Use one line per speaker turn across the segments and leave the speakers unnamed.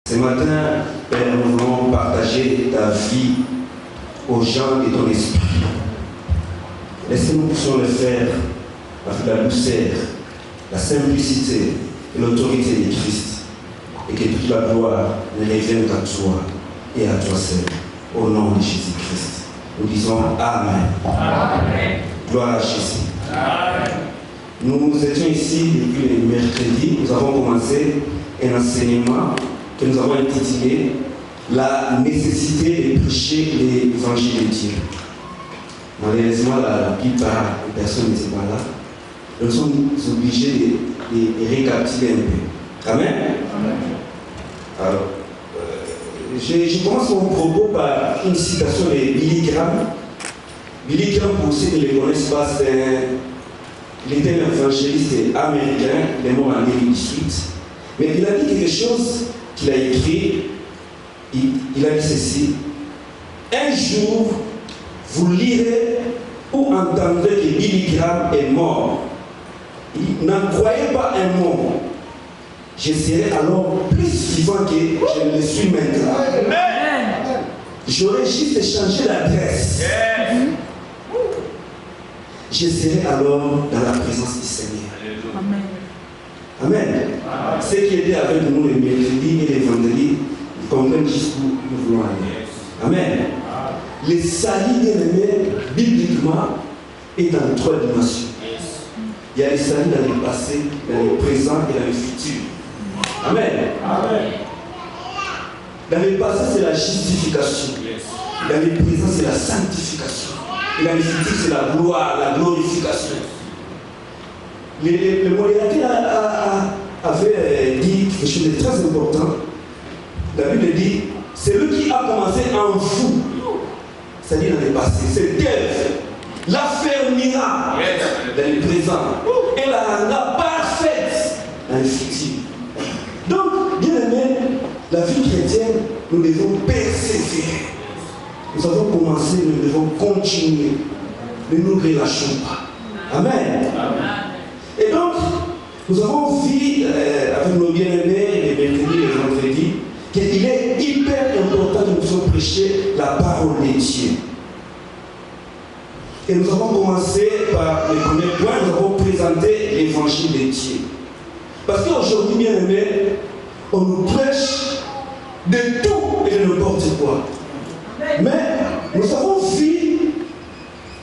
Ce matin, Père, nous voulons partager ta vie aux gens de ton esprit. Laissez-nous puissions le faire avec la douceur, la simplicité et l'autorité de Christ. Et que toute la gloire ne revienne qu'à toi et à toi seul. Au nom de Jésus-Christ. Nous disons Amen. Amen. Gloire à Jésus. Amen. Nous étions ici depuis le mercredi. Nous avons commencé un enseignement que nous avons intitulé la nécessité de prêcher l'évangile de Dieu. Malheureusement, la plupart des personnes n'étaient pas là. Nous sommes obligés de récapituler un peu. Amen. Amen. Alors, je commence mon propos par une citation de Billy Graham. Billy Graham, pour ceux qui ne le connaissent pas, il était un évangéliste américain, il est mort en 2018. Mais il a dit quelque chose qu'il a écrit. Il a dit ceci: un jour, vous lirez ou entendrez que Billy Graham est mort. N'en croyez pas un mot. Je serai alors plus vivant que je ne le suis maintenant. J'aurais juste changé l'adresse. Je serai alors dans la présence du Seigneur. Amen. Amen. Ceux qui étaient avec nous le mercredi et le vendredi comprennent jusqu'où nous voulons aller. Amen. Le salut bien-aimé, bibliquement, est dans 3 dimensions. Il y a le salut dans le passé, dans le présent et dans le futur. Amen. Amen. Dans le passé, c'est la justification. Dans le présent, c'est la sanctification. Et dans le futur, c'est la gloire, la glorification. Le modérateur avait dit quelque chose de très important. La Bible dit: celui qui a commencé en vous, c'est-à-dire dans le passé, cette œuvre l'affermira dans le présent et la rendra parfaite dans le futur. Donc, bien aimé, la vie chrétienne, nous devons persévérer. Nous avons commencé, nous devons continuer. Ne nous relâchons pas. Amen. Amen. Et donc, nous avons vu avec nos bien-aimés, les mercredis et les vendredis, qu'il est hyper important que nous puissions prêcher la parole de Dieu. Et nous avons commencé par le premier point, nous avons présenté l'évangile de Dieu. Parce qu'aujourd'hui, bien aimé, on nous prêche de tout et de n'importe quoi. Mais nous avons vu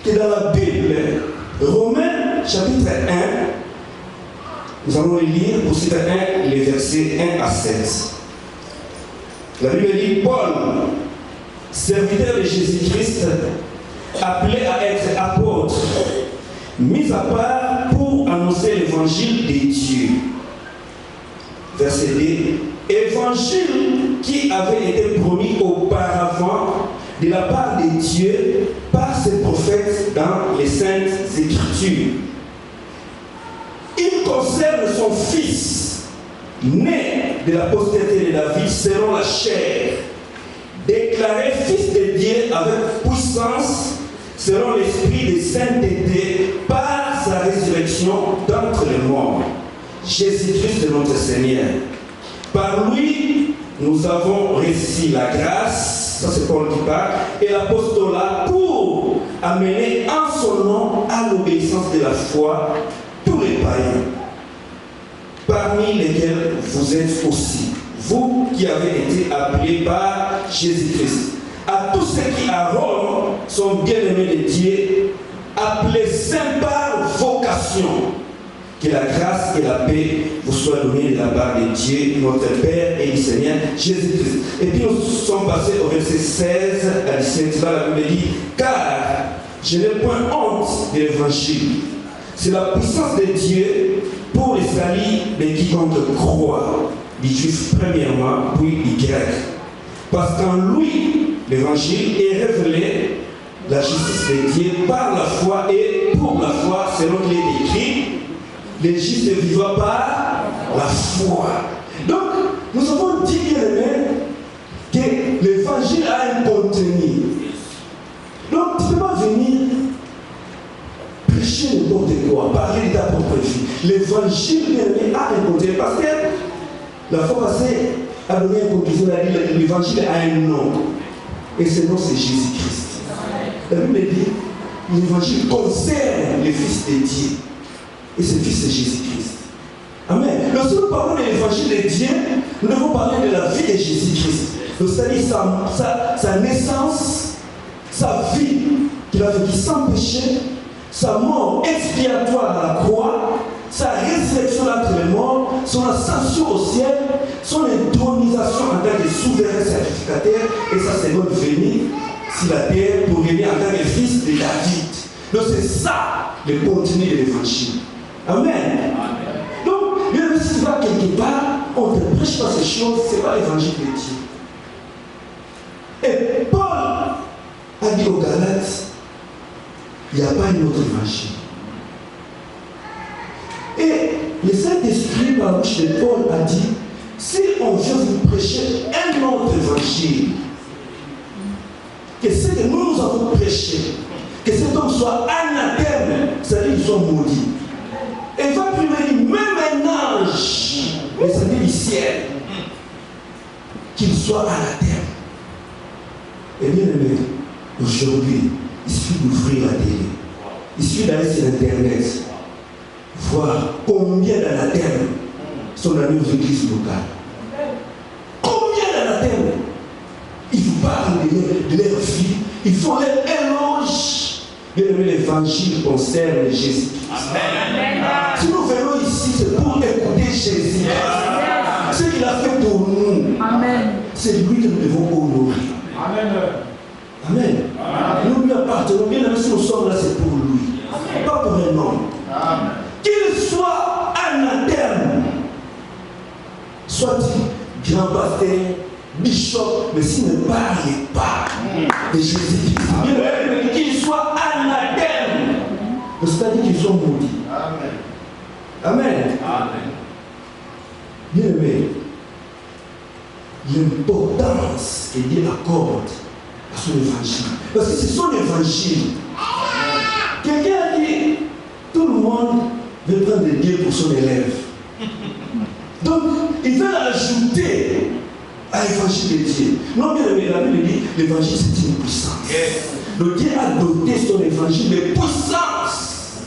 que dans la Bible, Romains chapitre 1, nous allons le lire pour citer les versets 1 à 7. La Bible dit: Paul, serviteur de Jésus-Christ, appelé à être apôtre, mis à part pour annoncer l'évangile de Dieu. Verset 2. Évangile qui avait été promis auparavant de la part de Dieu par ses prophètes dans les Saintes Écritures. Il concerne son fils, né de la postérité de David selon la chair, déclaré fils de Dieu avec puissance selon l'esprit de sainteté par sa résurrection d'entre les morts. Jésus-Christ de notre Seigneur. Par lui, nous avons reçu la grâce, ça c'est Paul qui parle, et l'apostolat pour amener en son nom à l'obéissance de la foi tous les païens, parmi lesquels vous êtes aussi, vous qui avez été appelés par Jésus-Christ. À tous ceux qui à Rome sont bien-aimés de Dieu, appelés saints par vocation, que la grâce et la paix vous soient données de la part de Dieu, notre Père et du Seigneur Jésus-Christ. Et puis nous sommes passés au verset 16 à 17. Là, la Bible dit: car je n'ai point honte de l'évangile. C'est la puissance de Dieu pour les salut de quiconque croit, du juif premièrement, puis du grec. Parce qu'en lui, l'évangile est révélé, la justice de Dieu par la foi et pour la foi, selon qu'il est écrit: les justes vivent par la foi. Donc, nous avons dit, bien aimé, que l'évangile a un contenu. Donc, tu ne peux pas venir prêcher n'importe quoi, parler de ta propre vie. L'évangile, bien aimé, a un contenu. Parce que la fois passée, a donné une conclusion, a dit l'évangile a un nom. Et ce nom c'est Jésus-Christ. La Bible dit l'évangile concerne le Fils de Dieu. Et ce Fils c'est Jésus-Christ. Amen. Lorsque nous parlons de l'évangile de Dieu, nous devons parler de la vie de Jésus-Christ. C'est-à-dire sa naissance, sa vie qu'il a vécue sans péché, sa mort expiatoire à la croix, sa résurrection après les morts, son ascension au ciel, son intronisation en tant que souverain sacrificateur et sa seconde venue sur la terre pour venir en tant que fils de David. Donc c'est ça le contenu de l'évangile. Amen. Donc, même si tu vas quelque part, on ne te prêche pas ces choses, ce n'est pas l'évangile de Dieu. Et Paul a dit aux Galates, il n'y a pas un autre évangile. Et le Saint-Esprit, par la bouche de Paul, a dit, si on veut vous prêcher un autre évangile, que ce que nous avons prêché, que cet homme soit anathème, c'est-à-dire qu'il soit maudit. Et il va plus loin, même un ange, c'est-à-dire du ciel, qu'il soit anathème. Et bien aimé, aujourd'hui, il suffit d'ouvrir la télé, il suffit d'aller sur Internet, voir combien d'anathèmes sont dans nos églises locales. Combien d'anathèmes ils vous parlent de leur vie, ils font leur éloge. Bien aimé, l'évangile concerne Jésus-Christ. Si nous venons ici, c'est pour écouter Jésus. Ce qu'il a fait pour nous, c'est lui que nous devons honorer. Amen. Nous lui appartenons. Bien aimé, si nous sommes là, c'est pour lui. Pas pour un homme. Qu'il soit anathème, soit-il grand pasteur, bishop, mais s'il ne parle pas de Jésus-Christ, qu'il soit anathème, c'est-à-dire qu'il soit maudit. Amen. Bien aimé, l'importance que Dieu accorde à son évangile, parce que c'est son évangile. Quelqu'un a dit, tout le monde veut prendre Dieu pour son élève. Donc, il veut l'ajouter à l'évangile de Dieu. Non, bien aimé, la Bible dit, l'évangile c'est une puissance. Donc Dieu a doté son évangile de puissance.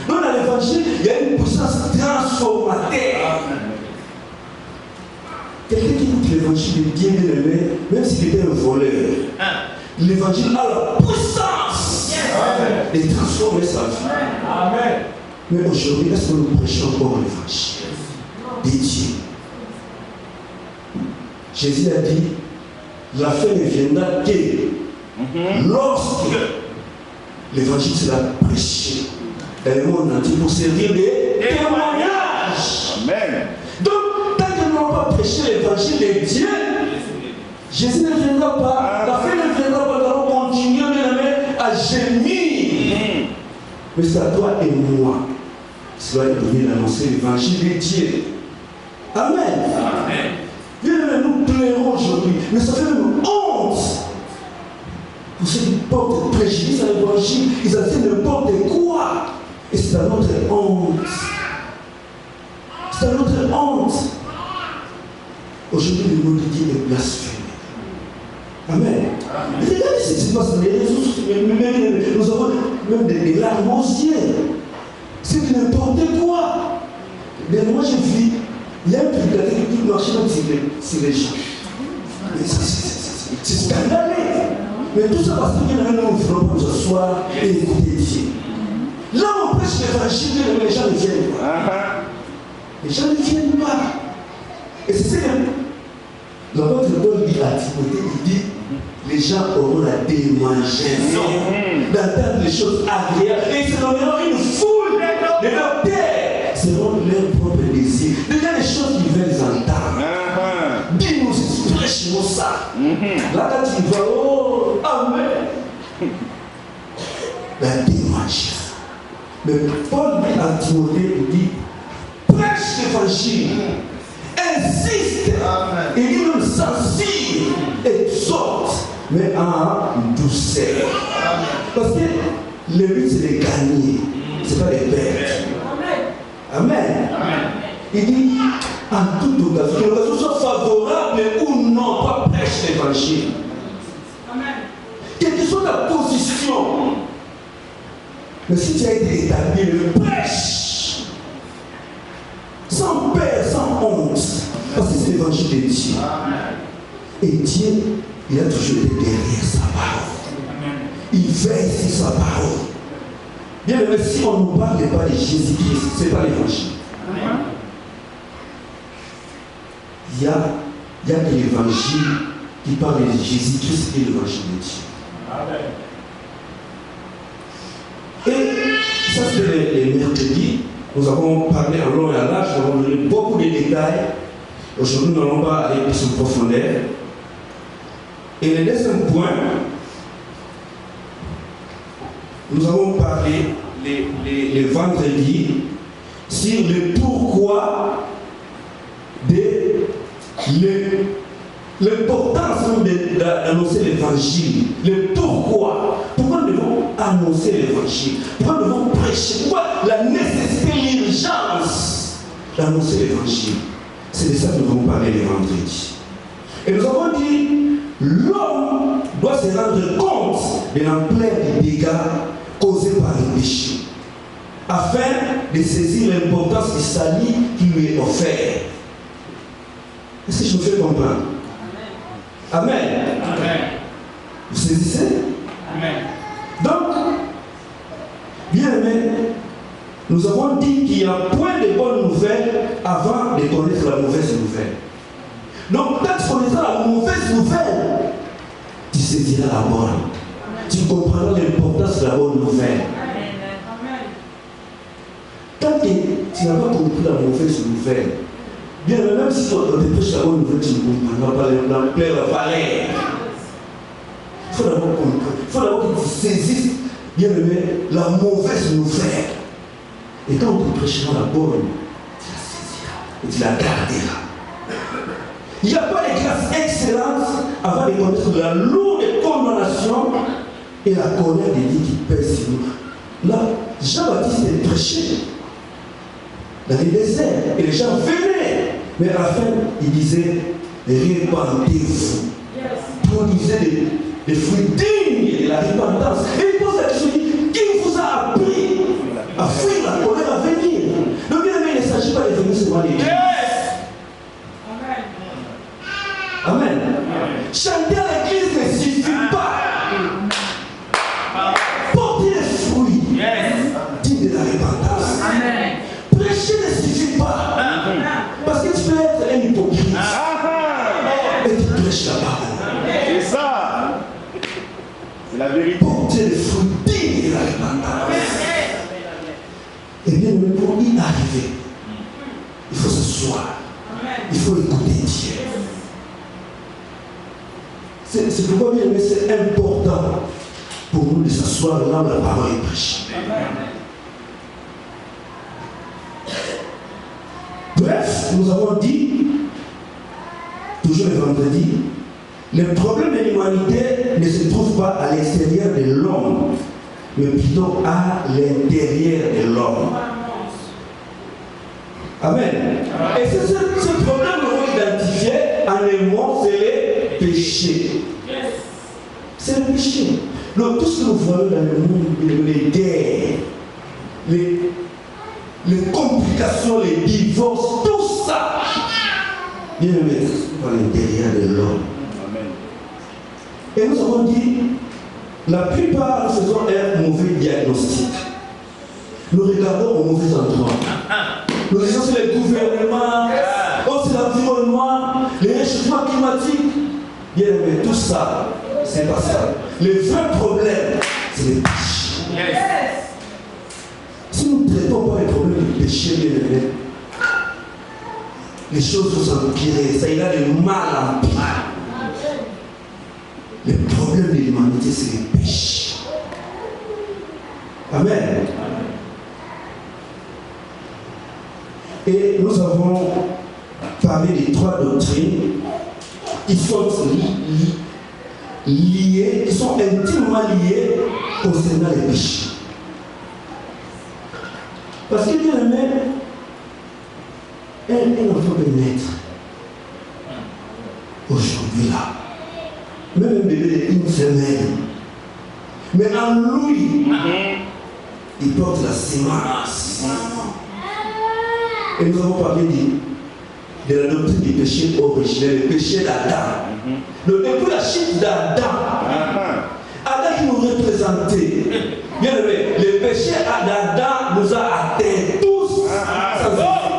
Donc dans l'évangile, il y a une puissance transformateur. Quelqu'un qui écoute l'évangile de Dieu, bien aimé, même s'il était un voleur, l'évangile a la puissance de transformer sa vie. Mais aujourd'hui, est-ce que nous prêchons encore l'évangile de Dieu? Jésus a dit, la fin ne viendra que lorsque l'évangile sera prêché dans le monde entier pour servir de témoignage. Amen. Donc, tant que nous n'avons pas prêché l'évangile de Dieu, Jésus ne viendra pas, la fin ne viendra pas, nous allons continuer à gémir. Mais c'est à toi et moi, cela est donné d'annoncer l'évangile de Dieu. Amen. Amen. Bien, nous plairons aujourd'hui, mais ça fait une honte pour ceux qui portent préjudice à l'évangile. Ils enseignent n'importe quoi. Et c'est à notre honte. C'est à notre honte. Aujourd'hui, le mot de Dieu est blasphémé. Amen. Regardez ce qui se passe dans les réseaux sociaux. Nous avons même des larmes aux yeux. C'est n'importe quoi. Mais moi, j'ai vu. Il y a un prédicateur qui marche sur les gens. C'est scandaleux. Mais tout ça parce que nous voulons nous asseoir et écouter Dieu. Là, on prêche l'évangile, les gens ne viennent pas. Les gens ne viennent pas. Et c'est ce que l'apôtre Paul dit à Timothée, il dit, les gens auront la démangeaison d'entendre les choses agréables et ils se donneront une foule de leur terre selon leur propre désir. Il y a des choses qu'ils veulent entendre. Dis-nous, prêche-nous ça. Là, quand tu vas, oh, amen. La démangeaison. Mais Paul dit à Timothée, il dit, prêche l'évangile. Insiste. Il dit même censure, exhorte, mais en douceur. Parce que le but c'est de gagner, c'est pas de perdre. Amen. Il dit, en toute occasion, que l'occasion soit favorable ou non, toi prêche l'évangile. Quelle que soit ta position, mais si tu as été établi, le prêche, sans peur, sans honte, parce que c'est l'évangile de Dieu. Et Dieu, il a toujours été derrière sa parole. Il veille sur sa parole. Bien aimé, si on ne parle pas de Jésus-Christ, ce n'est pas l'évangile. Il y a que l'évangile qui parle de Jésus-Christ et l'évangile de Dieu. Et ça, c'est les mercredis. Nous avons parlé en long et en large, nous avons donné beaucoup de détails. Aujourd'hui, nous n'allons pas aller plus en profondeur. Et le deuxième point, nous avons parlé les vendredis sur le pourquoi de l'importance d'annoncer l'évangile. Le pourquoi. Pourquoi nous devons annoncer l'évangile? Pourquoi nous devons prêcher? Pourquoi la nécessité, l'urgence d'annoncer l'évangile? C'est de ça que nous devons parler les vendredis. Et nous avons dit, l'homme doit se rendre compte de l'ampleur des dégâts causés par le péché, afin de saisir l'importance du salut qui lui est offert. Est-ce que je me fais comprendre? Amen. Amen. Vous saisissez? Amen. Donc, bien aimé, nous avons dit qu'il y a point de bonnes nouvelles avant de connaître la mauvaise nouvelle. Donc, quand tu connaîtras la mauvaise nouvelle, tu saisiras la bonne. Tu comprendras l'importance de la bonne nouvelle. Tant que tu n'as pas compris la mauvaise nouvelle, bien même si on te prêche la bonne nouvelle, tu ne comprendras pas l'ampleur, la valeur. Il faut d'abord comprendre. Il faut d'abord que tu saisisses, bien aimé, la mauvaise nouvelle. Et quand on te prêchera la bonne, tu la saisiras et tu la garderas. Il n'y a pas de grâce excellente avant de connaître la lourde condamnation et la colère de Dieu qui pèse sur nous. Là, Jean-Baptiste est prêché dans les déserts et les gens venaient. Mais à la fin, il disait, répandez-vous. Produisez des fruits dignes de la repentance. Et il pose la question, qui vous a appris à fuir la colère à venir? Donc, bien aimé, il ne s'agit pas de venir seulement l'église. Amen. Chanter à l'église ne suffit pas. Porter les fruits dignes de la repentance. Prêcher ne suffit pas. Parce que tu peux être un hypocrite et tu prêches la parole.
C'est ça. C'est la vérité.
Porter les fruits dignes de la repentance. Et bien, pour y arriver, il faut s'asseoir. Il faut écouter Dieu. C'est pourquoi, bien aimé, c'est important pour nous de s'asseoir là où la parole est prêchée. Bref, nous avons dit, toujours le vendredi, le problème de l'humanité ne se trouve pas à l'extérieur de l'homme, mais plutôt à l'intérieur de l'homme. Amen. Et c'est ce problème que nous avons identifié en un mot, c'est le péché. C'est le péché. Donc tout ce que nous voyons dans le monde, les guerres, les complications, les divorces, tout ça, bien aimé, à l'intérieur de l'homme. Et nous avons dit, la plupart nous faisons un mauvais diagnostic. Nous regardons au mauvais endroit. Nous disons c'est le gouvernement, oh, c'est l'environnement, les réchauffements climatiques. Bien aimé, tout ça, c'est pas ça. Le vrai problème, c'est le péché. Si nous ne traitons pas les problèmes du péché, bien aimé, les choses vont s'empirer. Ça ira de mal en pire. Le problème de l'humanité, c'est le péché. Amen. Et nous avons parlé des trois doctrines qui sont liées, qui sont intimement liées concernant les péchés. Parce que bien aimé, Un enfant peut naître. Aujourd'hui là. Même un bébé d'une semaine. Mais en lui, il porte la sémence. Et nous avons parlé de la doctrine du péché originel, le péché d'Adam. Depuis la chute d'Adam, Adam qui nous représentait. Bien aimé, le péché d'Adam nous a atteints tous sans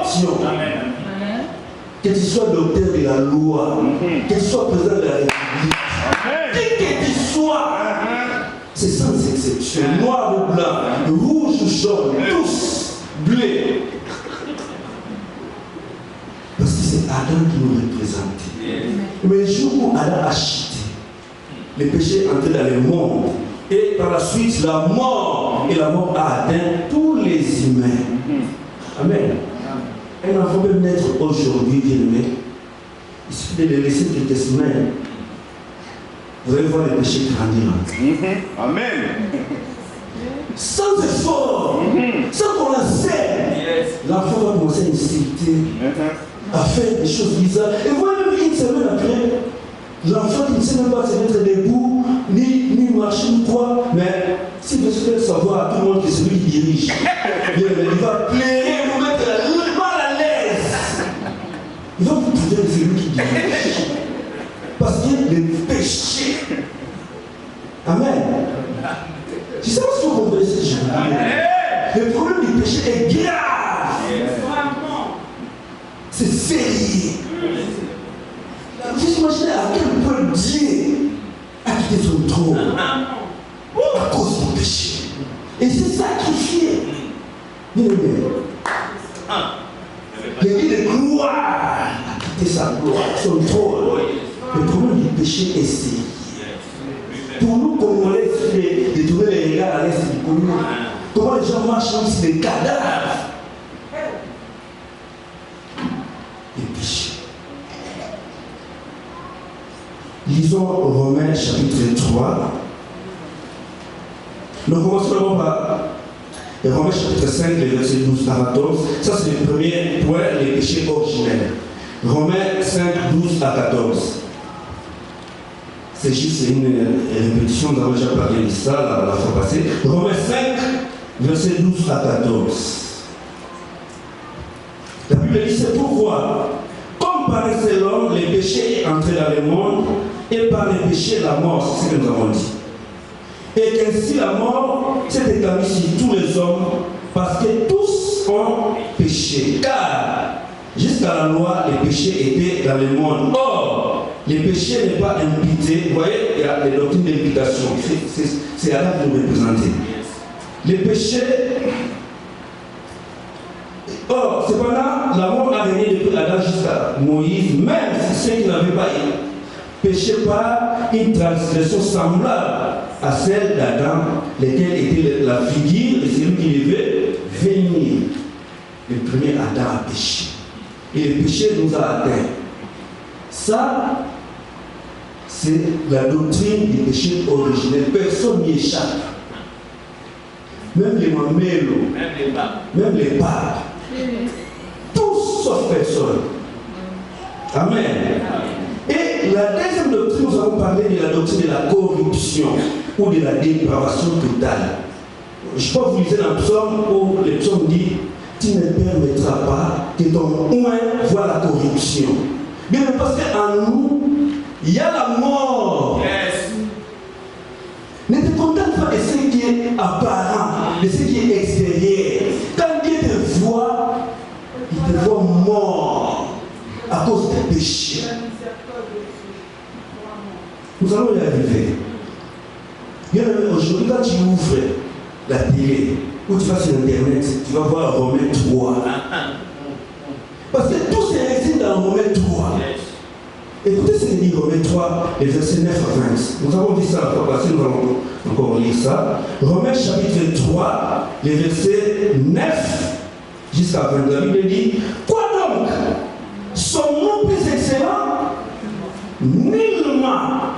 exception. Que tu sois docteur de la loi, que tu sois président de la République, qui que tu sois, c'est sans exception. Noir ou blanc, rouge ou jaune, tous bleus. Parce que c'est Adam qui nous représentait. Mais le jour où Adam a chuté, le péché est entré dans le monde. Et par la suite, la mort. Et la mort a atteint tous les humains. Amen. Un enfant peut naître aujourd'hui, bien aimé. Il suffit de le laisser quelques semaines. Vous allez voir le péché grandir.
Amen.
Sans effort, sans qu'on enseigne, l'enfant va commencer à insulter, à faire des choses bizarres. Et vous voyez même une semaine après, l'enfant qui ne sait même pas se mettre debout, ni marcher, ni quoi, mais s'il veut se faire savoir à tout le monde que c'est lui qui dirige, il va plaider, vous mettre mal à l'aise. Il va vous prouver que c'est lui qui dirige. Parce qu'il y a des péchés. Amen. Tu sais pas si vous comprenez ce que je veux dire. Le problème du péché est grave. C'est sérieux. Vous imaginez à quel point Dieu a quitté son trône à cause du péché. Et c'est sacrifié. Bien aimé. Il a dit de gloire à quitter sa gloire, son trône. Le problème du péché est sérieux. Pour nous, comme on laisse détourner les regards à l'est du commun, comment les gens marchent comme si des cadavres. Le péché. Lisons Romains chapitre 3. Nous commençons d'abord par Romains chapitre 5, les versets 12 à 14. Ça, c'est le premier point, les péchés originels. Romains 5, 12 à 14. C'est juste une répétition, nous avons déjà parlé de ça la fois passée. Romains 5, versets 12 à 14. La Bible dit, c'est pourquoi, comme par l'homme, le péché est entré dans le monde, et par le péché, la mort, c'est ce que nous avons dit. Et qu'ainsi la mort s'est établie sur tous les hommes, parce que tous ont péché. Car, jusqu'à la loi, les péchés étaient dans le monde. Or, le péché n'est pas imputé. Vous voyez, il y a les doctrines d'imputation. C'est Adam qui nous représente. Le péché. Or, cependant, la mort a régné depuis Adam jusqu'à Moïse, même si ceux qui n'avaient pas péché par une transgression semblable à celle d'Adam, laquelle était la figure de celui qui devait venir. Le premier Adam a péché. Et le péché nous a atteints. Ça, c'est la doctrine du péché originel. Personne n'y échappe. Même les mamélos, même les papes, tous sauf personne. Amen. Et la deuxième doctrine, nous avons parlé de la doctrine de la corruption ou de la dépravation totale. Je crois que vous lisez dans le psaume où le psaume dit: tu ne permettras pas que ton oint voie la corruption. Bien, parce qu'en nous, il y a la mort. Yes. Ne te contente pas de ce qui est apparent, de ce qui est extérieur. Quand Dieu te voit, il te voit mort à cause des péchés. Nous allons y arriver. Bien, aujourd'hui, quand tu ouvres la télé, ou tu vas sur Internet, tu vas voir Romains 3. Parce que tout se résume dans Romains 3. Écoutez ce que dit Romains 3, les versets 9 à 20. Nous avons dit ça la fois passée, nous allons encore lire ça. Romains chapitre 3, les versets 9 jusqu'à 20. La Bible dit: quoi donc? Sommes-nous plus excellents? Nullement.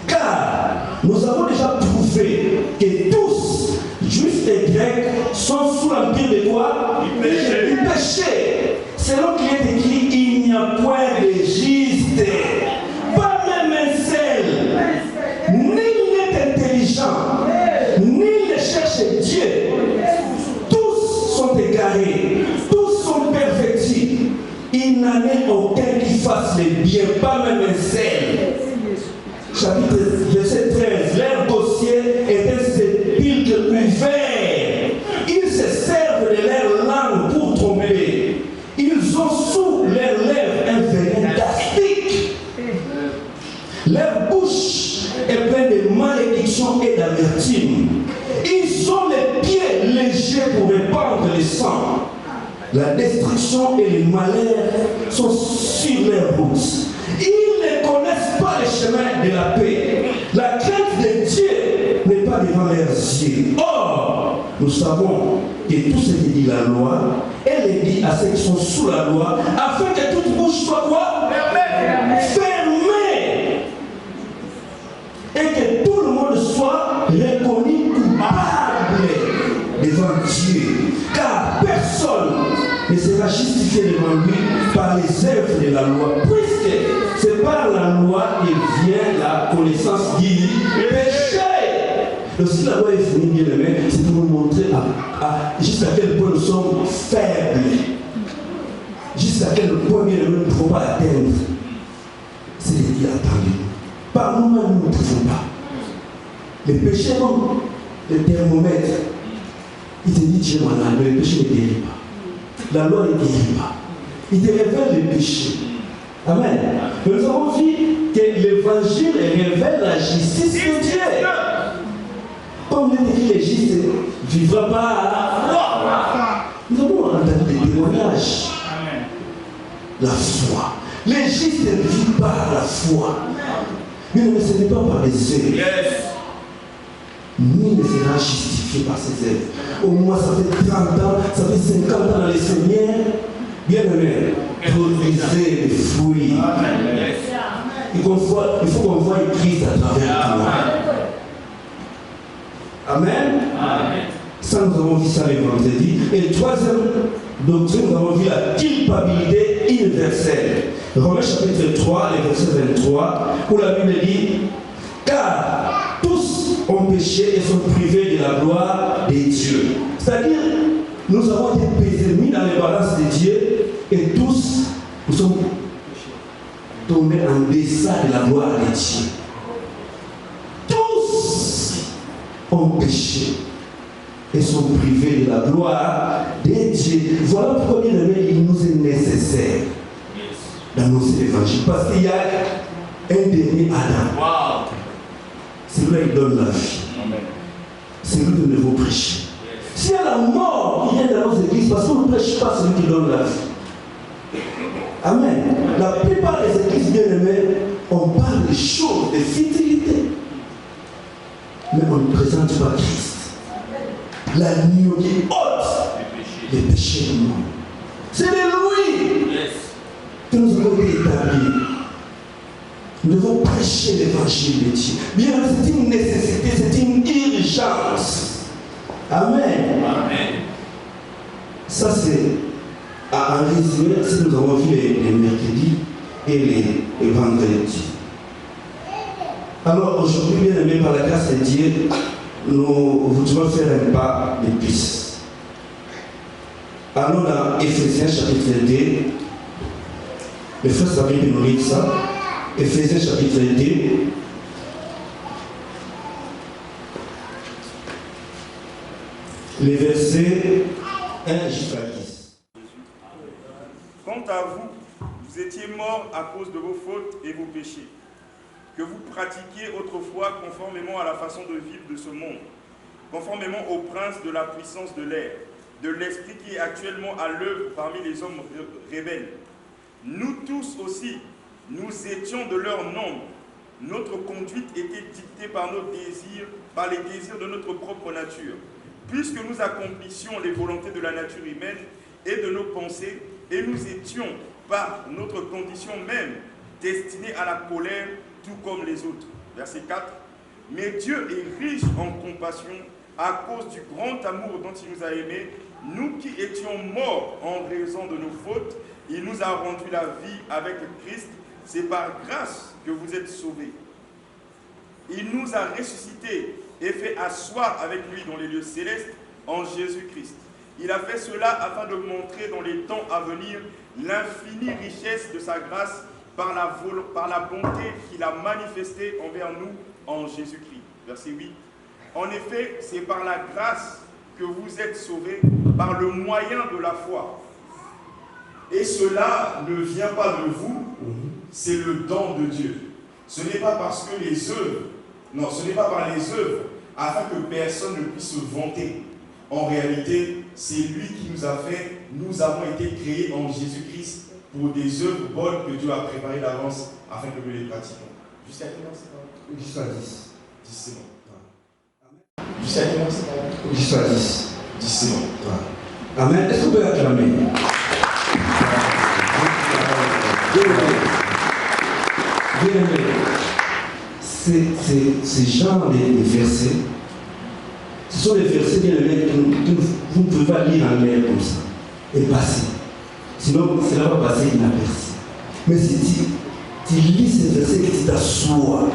Car nous avons déjà prouvé que tous, juifs et grecs, sont sous l'empire de quoi? Du péché. Selon intelligents. Nul ne cherche Dieu. Tous sont égarés. Tous sont pervertis. Il n'en est aucun qui fasse le bien, pas même un seul. Chapitre verset 13. Leur dossier est un sépulcre ouvert. Ils se servent de leur langue pour tromper. Ils ont sous leurs lèvres un venin d'astique. Leur bouche est pleine de malédictions et d'amertume. Ils ont les pieds légers pour répandre le sang. La destruction et le malheur sont sur leurs routes. Ils ne connaissent pas le chemin de la paix. La crainte de Dieu n'est pas devant leurs yeux. Or, nous savons que tout ce que dit la loi, elle est dit à ceux qui sont sous la loi, afin que toute bouche soit quoi? Fermée. Et que tout le monde soit reconnu coupable devant Dieu. Car personne ne sera justifié devant lui par les œuvres de la loi, puisque c'est par la loi que vient la connaissance du péché. Donc si la loi est finie, bien aimé, c'est pour nous montrer jusqu'à quel point nous sommes faibles, jusqu'à quel point bien aimé nous ne pouvons pas atteindre. C'est de dire, attendez-nous. Par nous-mêmes, nous ne pouvons pas. Les péchés, comme le thermomètre, il te dit tu es malade, mais le péché ne guérit pas. La loi ne guérit pas. Il te révèle le péché. Amen. Mais nous avons vu que l'évangile révèle la justice de Dieu. Comme il dit, le juste ne vivra pas à la foi. Nous avons entendu des témoignages. La foi. Les justes ne vivent pas à la foi. Mais ce n'est pas par les œuvres. Nul ne sera justifié par ses œuvres. Au moins, ça fait 30 ans, ça fait 50 ans dans les Seigneur. Bien aimé, produisez les fruits. Il faut qu'on voie Christ à travers toi. Amen. Ça, nous avons vu ça le vendredi. Et le troisième doctrine, nous avons vu la culpabilité universelle. Romains chapitre 3, le verset 23, où la Bible dit, car tous ont péché et sont privés de la gloire de Dieu. C'est-à-dire, nous avons été mis dans les balances de Dieu et tous nous sommes tombés en deçà de la gloire de Dieu. Tous ont péché et sont privés de la gloire de Dieu. Voilà pourquoi, bien aimé, il nous est nécessaire d'annoncer l'évangile. Parce qu'il y a un dernier Adam. Wow. C'est lui qui donne la vie. C'est lui que nous devons prêcher. S'il y a la mort qui vient dans nos églises, parce qu'on ne prêche pas celui qui donne la vie. Amen. La plupart des églises bien-aimées, on parle des choses, des futilités. Mais on ne présente pas Christ. La nuit qui est haute, les péchés du monde. C'est de lui que nous avons été établis. Nous devons prêcher l'évangile de Dieu. Bien, c'est une nécessité, c'est une urgence. Amen. Ça, c'est en résumé ce que nous avons vu les mercredis et les vendredis. Alors, aujourd'hui, bien aimé, par la grâce de Dieu, nous voudrons faire un pas de plus. Allons dans Éphésiens chapitre 2. Le frère Sabine peut nous lire ça. Éphésiens chapitre 2. Les versets 1 jusqu'à 10.
Quant à vous, vous étiez morts à cause de vos fautes et vos péchés, que vous pratiquiez autrefois conformément à la façon de vivre de ce monde, conformément au prince de la puissance de l'air, de l'esprit qui est actuellement à l'œuvre parmi les hommes rebelles. Nous tous aussi, nous étions de leur nombre. Notre conduite était dictée par nos désirs, par les désirs de notre propre nature. Puisque nous accomplissions les volontés de la nature humaine et de nos pensées, et nous étions, par notre condition même, destinés à la colère, tout comme les autres. Verset 4. Mais Dieu est riche en compassion à cause du grand amour dont il nous a aimés. Nous qui étions morts en raison de nos fautes, il nous a rendu la vie avec Christ. C'est par grâce que vous êtes sauvés. Il nous a ressuscités et fait asseoir avec lui dans les lieux célestes en Jésus-Christ. Il a fait cela afin de montrer dans les temps à venir l'infinie richesse de sa grâce par la bonté qu'il a manifestée envers nous en Jésus-Christ. Verset 8. En effet, c'est par la grâce que vous êtes sauvés, par le moyen de la foi. Et cela ne vient pas de vous, c'est le don de Dieu. Ce n'est pas parce que les œuvres, non, ce n'est pas par les œuvres, afin que personne ne puisse se vanter. En réalité, c'est lui qui nous a fait, nous avons été créés en Jésus-Christ pour des œuvres bonnes que Dieu a préparées d'avance afin que nous les pratiquions. Jusqu'à quelle heure c'est pas?
Jusqu'à 10.
10 c'est bon.
Jusqu'à quelle heure c'est pas? Jusqu'à 10.
10 c'est bon.
Amen. Est-ce qu'on peut acclamer? Bien aimé. Ces genre de versets, ce sont des versets bien aimés que vous ne pouvez pas lire en l'air comme ça et passer. Sinon, cela va passer inaperçu. Mais si tu lis ces versets et que tu t'assois,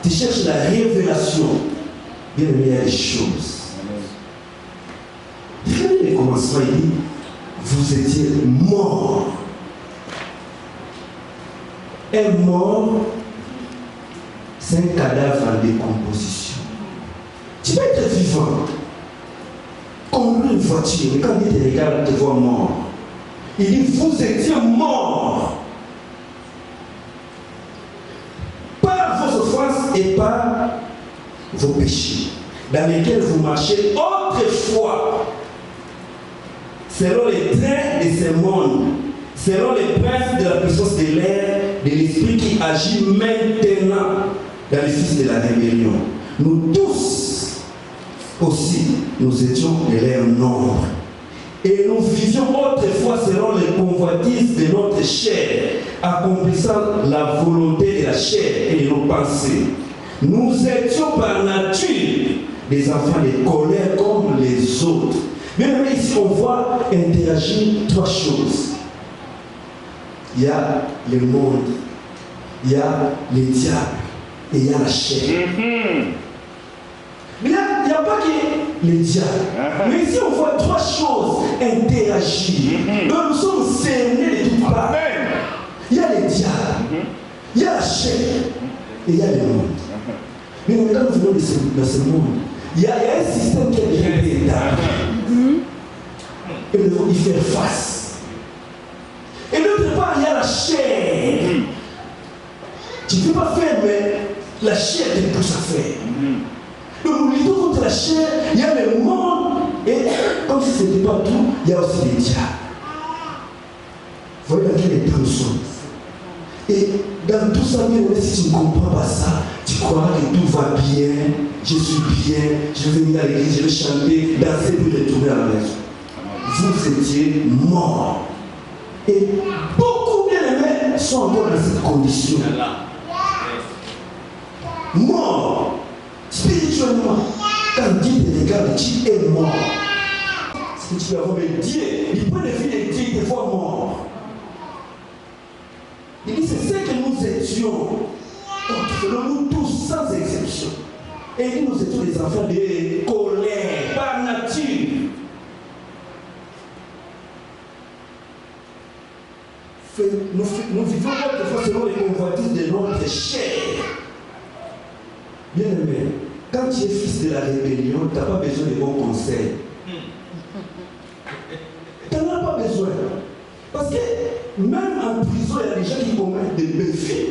tu cherches la révélation, bien aimé, il y a des choses. Regardez les commencements, il dit, vous étiez morts. Un mort, c'est un cadavre en décomposition. Tu peux être vivant. Comme une voiture, mais quand il te regarde, il te voit mort. Il dit, vous étiez morts. Par vos offenses et par vos péchés, dans lesquels vous marchez autrefois, selon les traits de ce monde, selon les princes de la puissance de l'air, de l'esprit qui agit maintenant dans les fils de la rébellion. Nous tous aussi, nous étions de leur nombre. Et nous vivions autrefois selon les convoitises de notre chair, accomplissant la volonté de la chair et de nos pensées. Nous étions par nature des enfants de colère comme les autres. Mais ici, on voit interagir trois choses. Il y a le monde, il y a les diables et il y a la chair. Mais il n'y a pas que les diables. Mais ici, on voit trois choses interagir. Donc, nous sommes cernés de toutes parts. Il y a les diables, il y a la chair et il y a le monde. Mais quand nous venons de ce monde, il y a un système qui est bien établi. Et nous devons y faire face. Et d'autre part, il y a la chair. Tu ne peux pas faire, mais la chair te pousse à faire. Donc nous luttons contre la chair, il y a le monde, et comme si ce n'était pas tout, il y a aussi les diables. Vous voyez dans quel état nous sommes. Et dans tout ça, même si tu ne comprends pas ça, tu croiras que tout va bien, je suis bien, je vais venir à l'église, je vais chanter, danser, puis retourner à la maison. Vous étiez morts. Et beaucoup bien-aimés sont encore dans cette condition. Mort, spirituellement. Quand Dieu te regarde, tu es mort. Ce que tu vas voir, mais Dieu, il peut devenir Dieu, il te voit mort. Il dit, c'est ce que nous étions. Nous tous, sans exception. Et il dit, nous étions des enfants de colère, par nature. Nous vivons autrefois selon les convoitises de notre chair. Bien aimé, quand tu es fils de la rébellion, tu n'as pas besoin de bons conseils. Tu n'en as pas besoin. Parce que même en prison, il y a des gens qui commettent des méfaits.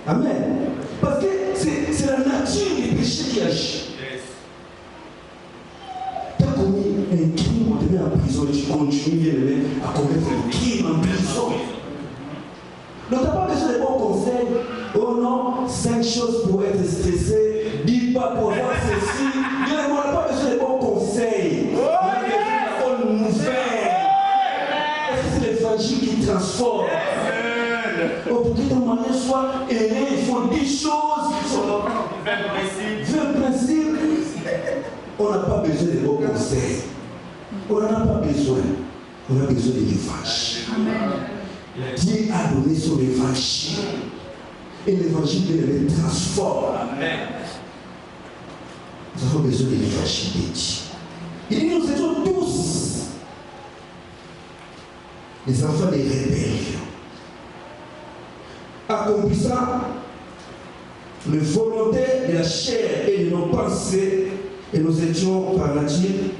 Amen. Parce que c'est la nature du péché qui agit. Tu as commis un crime, on te met en prison et tu continues bien aimé à commettre un crime en prison. Donc tu n'as pas besoin de bons conseils. Oh non, 5 choses pour être stressé, 10 pas pour avoir ceci. Bien aimé, on n'a pas besoin de bons conseils. On a besoin de bonnes nouvelles. Est-ce que c'est l'évangile qui transforme? Oh, pour que ton mariage soit aimé, il faut 10 choses. 20 principes. On n'a pas besoin de bons conseils. On n'en a pas besoin. On a besoin de l'évangile. Dieu a donné son évangile. Et l'évangile les transforme. nous avons besoin de l'évangile. Il dit, nous étions tous les enfants des rébellions, accomplissant les volontés de la chair et de nos pensées, et nous étions par nature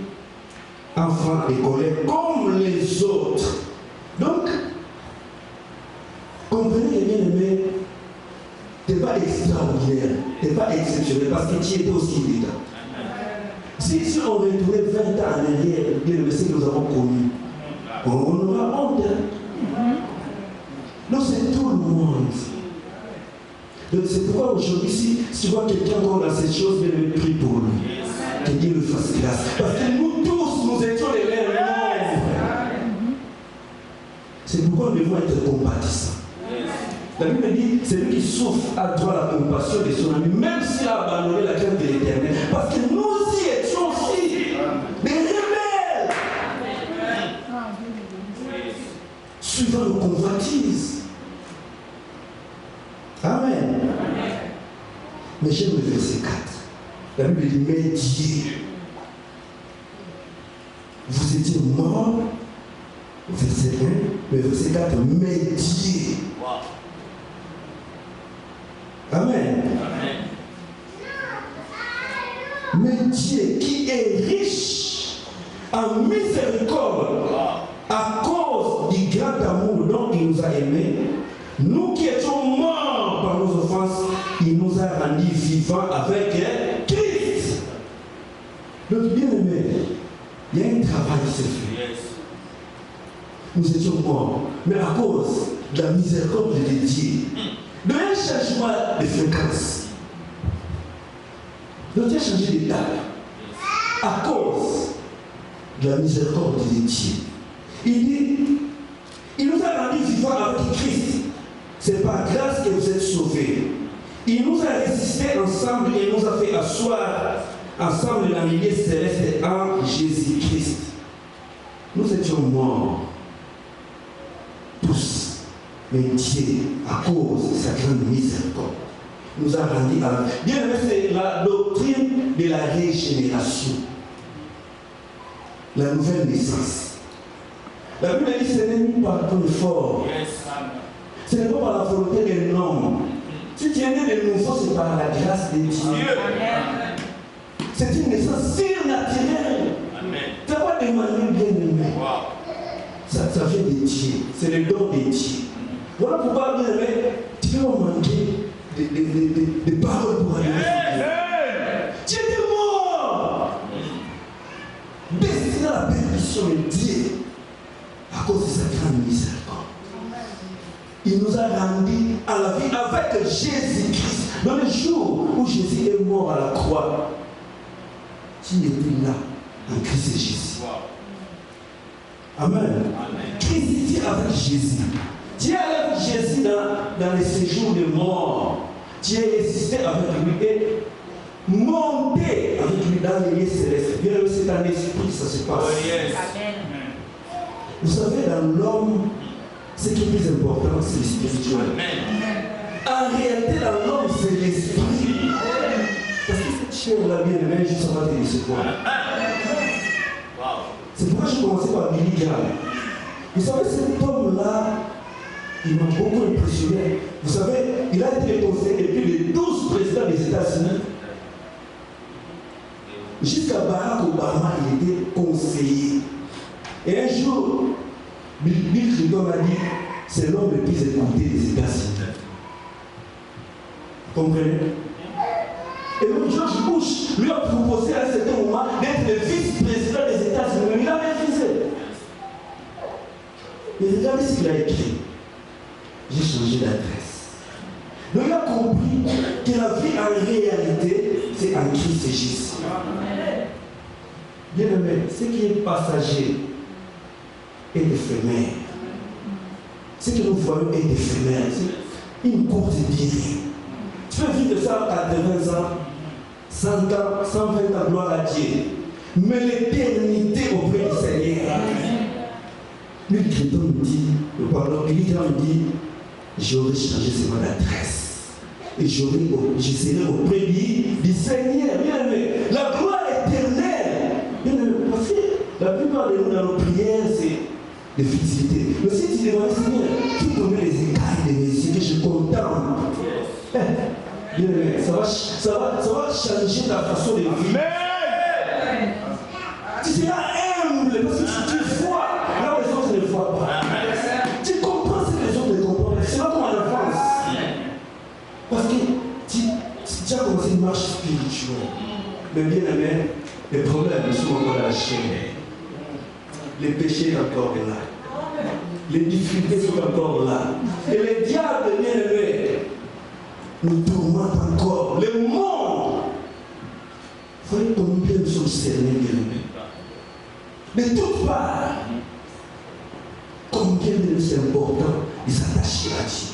enfants de colère comme les autres. Donc, comprenez bien aimé, tu n'es pas extraordinaire, tu n'es pas exceptionnel parce que tu étais aussi dedans. Si on retournait 20 ans en arrière, bien le ce que nous avons connu, on aura honte. Non, c'est tout le monde. Donc c'est pourquoi aujourd'hui, si tu vois quelqu'un encore dans ces choses, bien le prie pour lui. Que Dieu le fasse grâce. Parce que nous tous, nous étions les mêmes. C'est pourquoi nous devons être compatissants. La Bible dit, c'est lui qui souffre a droit à la compassion de son ami, même s'il a abandonné la crainte de l'Éternel. Parce que nous y étions aussi des rebelles. Suivant nos convoitises. Amen. Mais j'aime le verset 4. La Bible dit, mais Dieu, vous étiez morts. Verset 1, mais verset 4, mais Dieu. Amen. Mais Dieu qui est riche en miséricorde à cause du grand amour dont il nous a aimés, nous qui étions morts par nos offenses, il nous a rendus vivants avec Christ. Donc, bien aimé, il y a un travail qui se fait. Nous étions morts, mais à cause de la miséricorde de Dieu, de un changement de fréquence. Donc, il a changé d'état à cause de la miséricorde de Dieu. Il dit, il nous a rendus vivants avec Christ. C'est par grâce que vous êtes sauvés. Il nous a résistés ensemble et nous a fait asseoir ensemble dans les lieux célestes en Jésus-Christ. Nous étions morts, tous, mais Dieu, à cause de sa grande miséricorde, nous a rendus à... Bien aimé, c'est la doctrine de la régénération, la nouvelle naissance. La Bible dit, ce n'est ni par ton effort, ce n'est pas par la volonté de l'homme. Si tu es né de nouveau, c'est par la grâce de Dieu. C'est une naissance surnaturelle. Tu n'as pas demandé bien aimé. Ça vient de Dieu. C'est le don de Dieu. Voilà pourquoi, bien aimé, tu peux manquer de paroles pour aller. Tu étais mort. Destiné à la perdition de Dieu à cause de sa grande miséricorde. Il nous a rendus à la vie avec Jésus-Christ. Dans le jour où Jésus est mort à la croix, tu étais là, en Christ Jésus. Amen. Christ était avec Jésus. Tu es avec Jésus dans les séjours de mort. Tu es résisté avec lui et monté avec lui dans les lieux célestes. Bien, c'est un esprit que ça se passe.
Amen.
Vous savez, dans l'homme, ce qui est plus important, c'est le spirituel. En réalité, dans l'homme, c'est l'esprit. Parce que cette chair-là, bien aimée, juste avant de recevoir. C'est pourquoi je commençais par Billy Graham. Vous savez, cet homme-là, il m'a beaucoup impressionné. Vous savez, il a été conseiller depuis les 12 présidents des États-Unis. Jusqu'à Barack Obama, il était conseiller. Et un jour, Bill Clinton a dit, c'est l'homme le plus écouté des États-Unis. Comprenez? Et donc George Bush lui a proposé à un certain moment d'être le vice-président des États-Unis. Mais il a refusé. Mais regardez ce qu'il a écrit. J'ai changé d'adresse. Donc il a compris que la vie en réalité, c'est en Christ Jésus. Bien aimé, ce qui est passager est éphémère. Ce que nous voyons est éphémère. C'est une courte durée. Tu peux vivre ça à 80 ans, 100 ans, 120 ans, gloire à Dieu. Mais l'éternité auprès du Seigneur. Lui, Christ nous dit, il dit, j'aurais changé seulement d'adresse. Et je serai auprès du Seigneur. Bien aimé, la plupart de nous, dans nos prières, c'est de fidélité. Mais si tu demandes, Seigneur, tu connais les écailles de mes yeux, que je contemple. Bien aimé, ça va changer ta façon de vivre. Tu seras humble parce que tu vois là où les autres ne voient pas. Tu comprends ce que les autres ne comprennent pas. C'est là qu'on avance. Parce que tu as commencé une marche spirituelle. Mais bien aimé, les problèmes sont encore dans la chair. Les péchés sont encore là. Les difficultés sont encore là. Et les diables, bien aimés, nous tourmentent encore. Le monde. Il faut combien nous sommes cernés, bien aimés. De toutes parts, combien de nous c'est important de s'attacher à Dieu.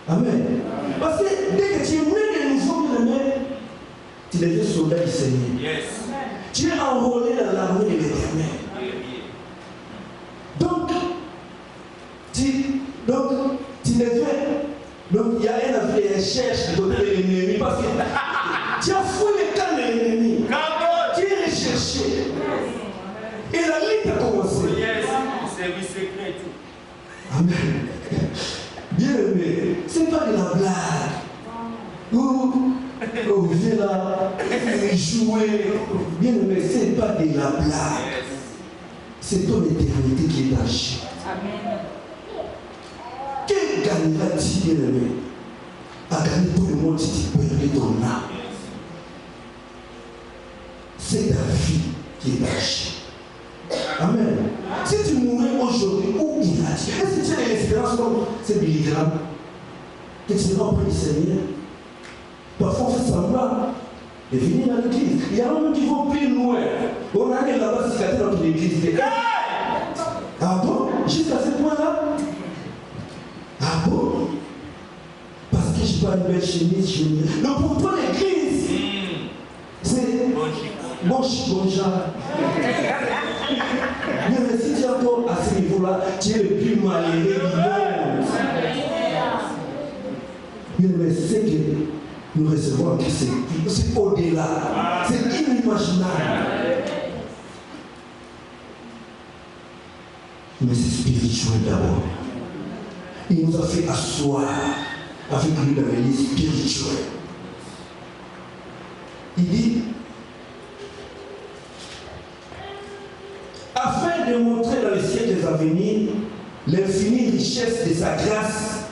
Amen. Parce que dès que tu es né de nouveau, bien aimé, tu deviens soldat du Seigneur. Yes. Tu es enrôlé dans l'armée de l'Éternel. Donc, tu deviens. Donc, il y a un avis de recherche de côté de l'ennemi parce que tu as fouillé le camp de l'ennemi. Tu es recherché. Et la lutte a commencé.
Service secret.
Amen. Bien aimé, ce n'est pas de la blague. On vient là, jouer. Bien aimé, ce n'est pas de la blague. C'est ton éternité qui est en jeu.
Amen.
Que gagnera-t-il, bien aimé, à gagner tout le monde si tu perds ton âme? C'est ta vie qui est en jeu. Amen. Si tu mourais aujourd'hui, où iras-tu? Est-ce que tu as l'espérance comme ces Billy Graham que tu seras auprès du Seigneur? Parfois, on fait semblant de venir dans l'église. Il y a même qui vont plus loin. On arrive là-bas, cicater dans une église. Ah bon? Jusqu'à ce point-là? Ah bon? Parce que je n'ai pas une belle chemise, je n'ai. Donc pour toi, l'église, c'est bon genre. Mais si tu es encore à ce niveau-là, tu es le plus malheureux du monde. Mais c'est que nous recevons en Christ, c'est au-delà, c'est inimaginable. Mais c'est spirituel d'abord. Il nous a fait asseoir avec lui dans l'église spirituelle. Il dit, afin de montrer dans les siècles à venir l'infinie richesse de sa grâce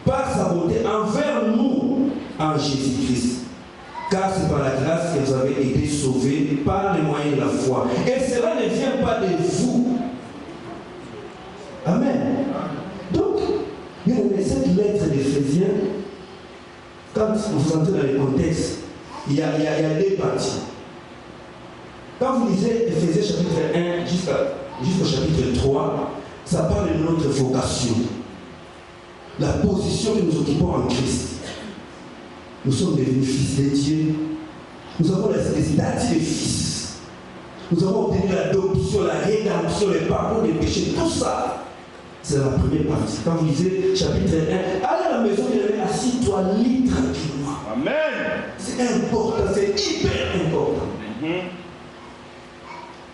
par sa bonté envers nous en Jésus-Christ. Car c'est par la grâce que vous avez été sauvés par les moyens de la foi. Et cela ne vient pas de vous. Amen. Donc, bien aimé, cette lettre d'Éphésiens, quand vous entrez dans le contexte, il y a deux parties. Quand vous lisez Éphésiens chapitre 1 jusqu'au chapitre 3, ça parle de notre vocation, la position que nous occupons en Christ. Nous sommes devenus fils de Dieu. Nous avons les statuts de fils. Nous avons obtenu l'adoption, la rédemption, le pardon des péchés, tout ça. C'est la première partie. Quand vous lisez chapitre 1, allez à la maison et assis-toi, lis tranquillement.
Amen.
C'est important, c'est hyper important.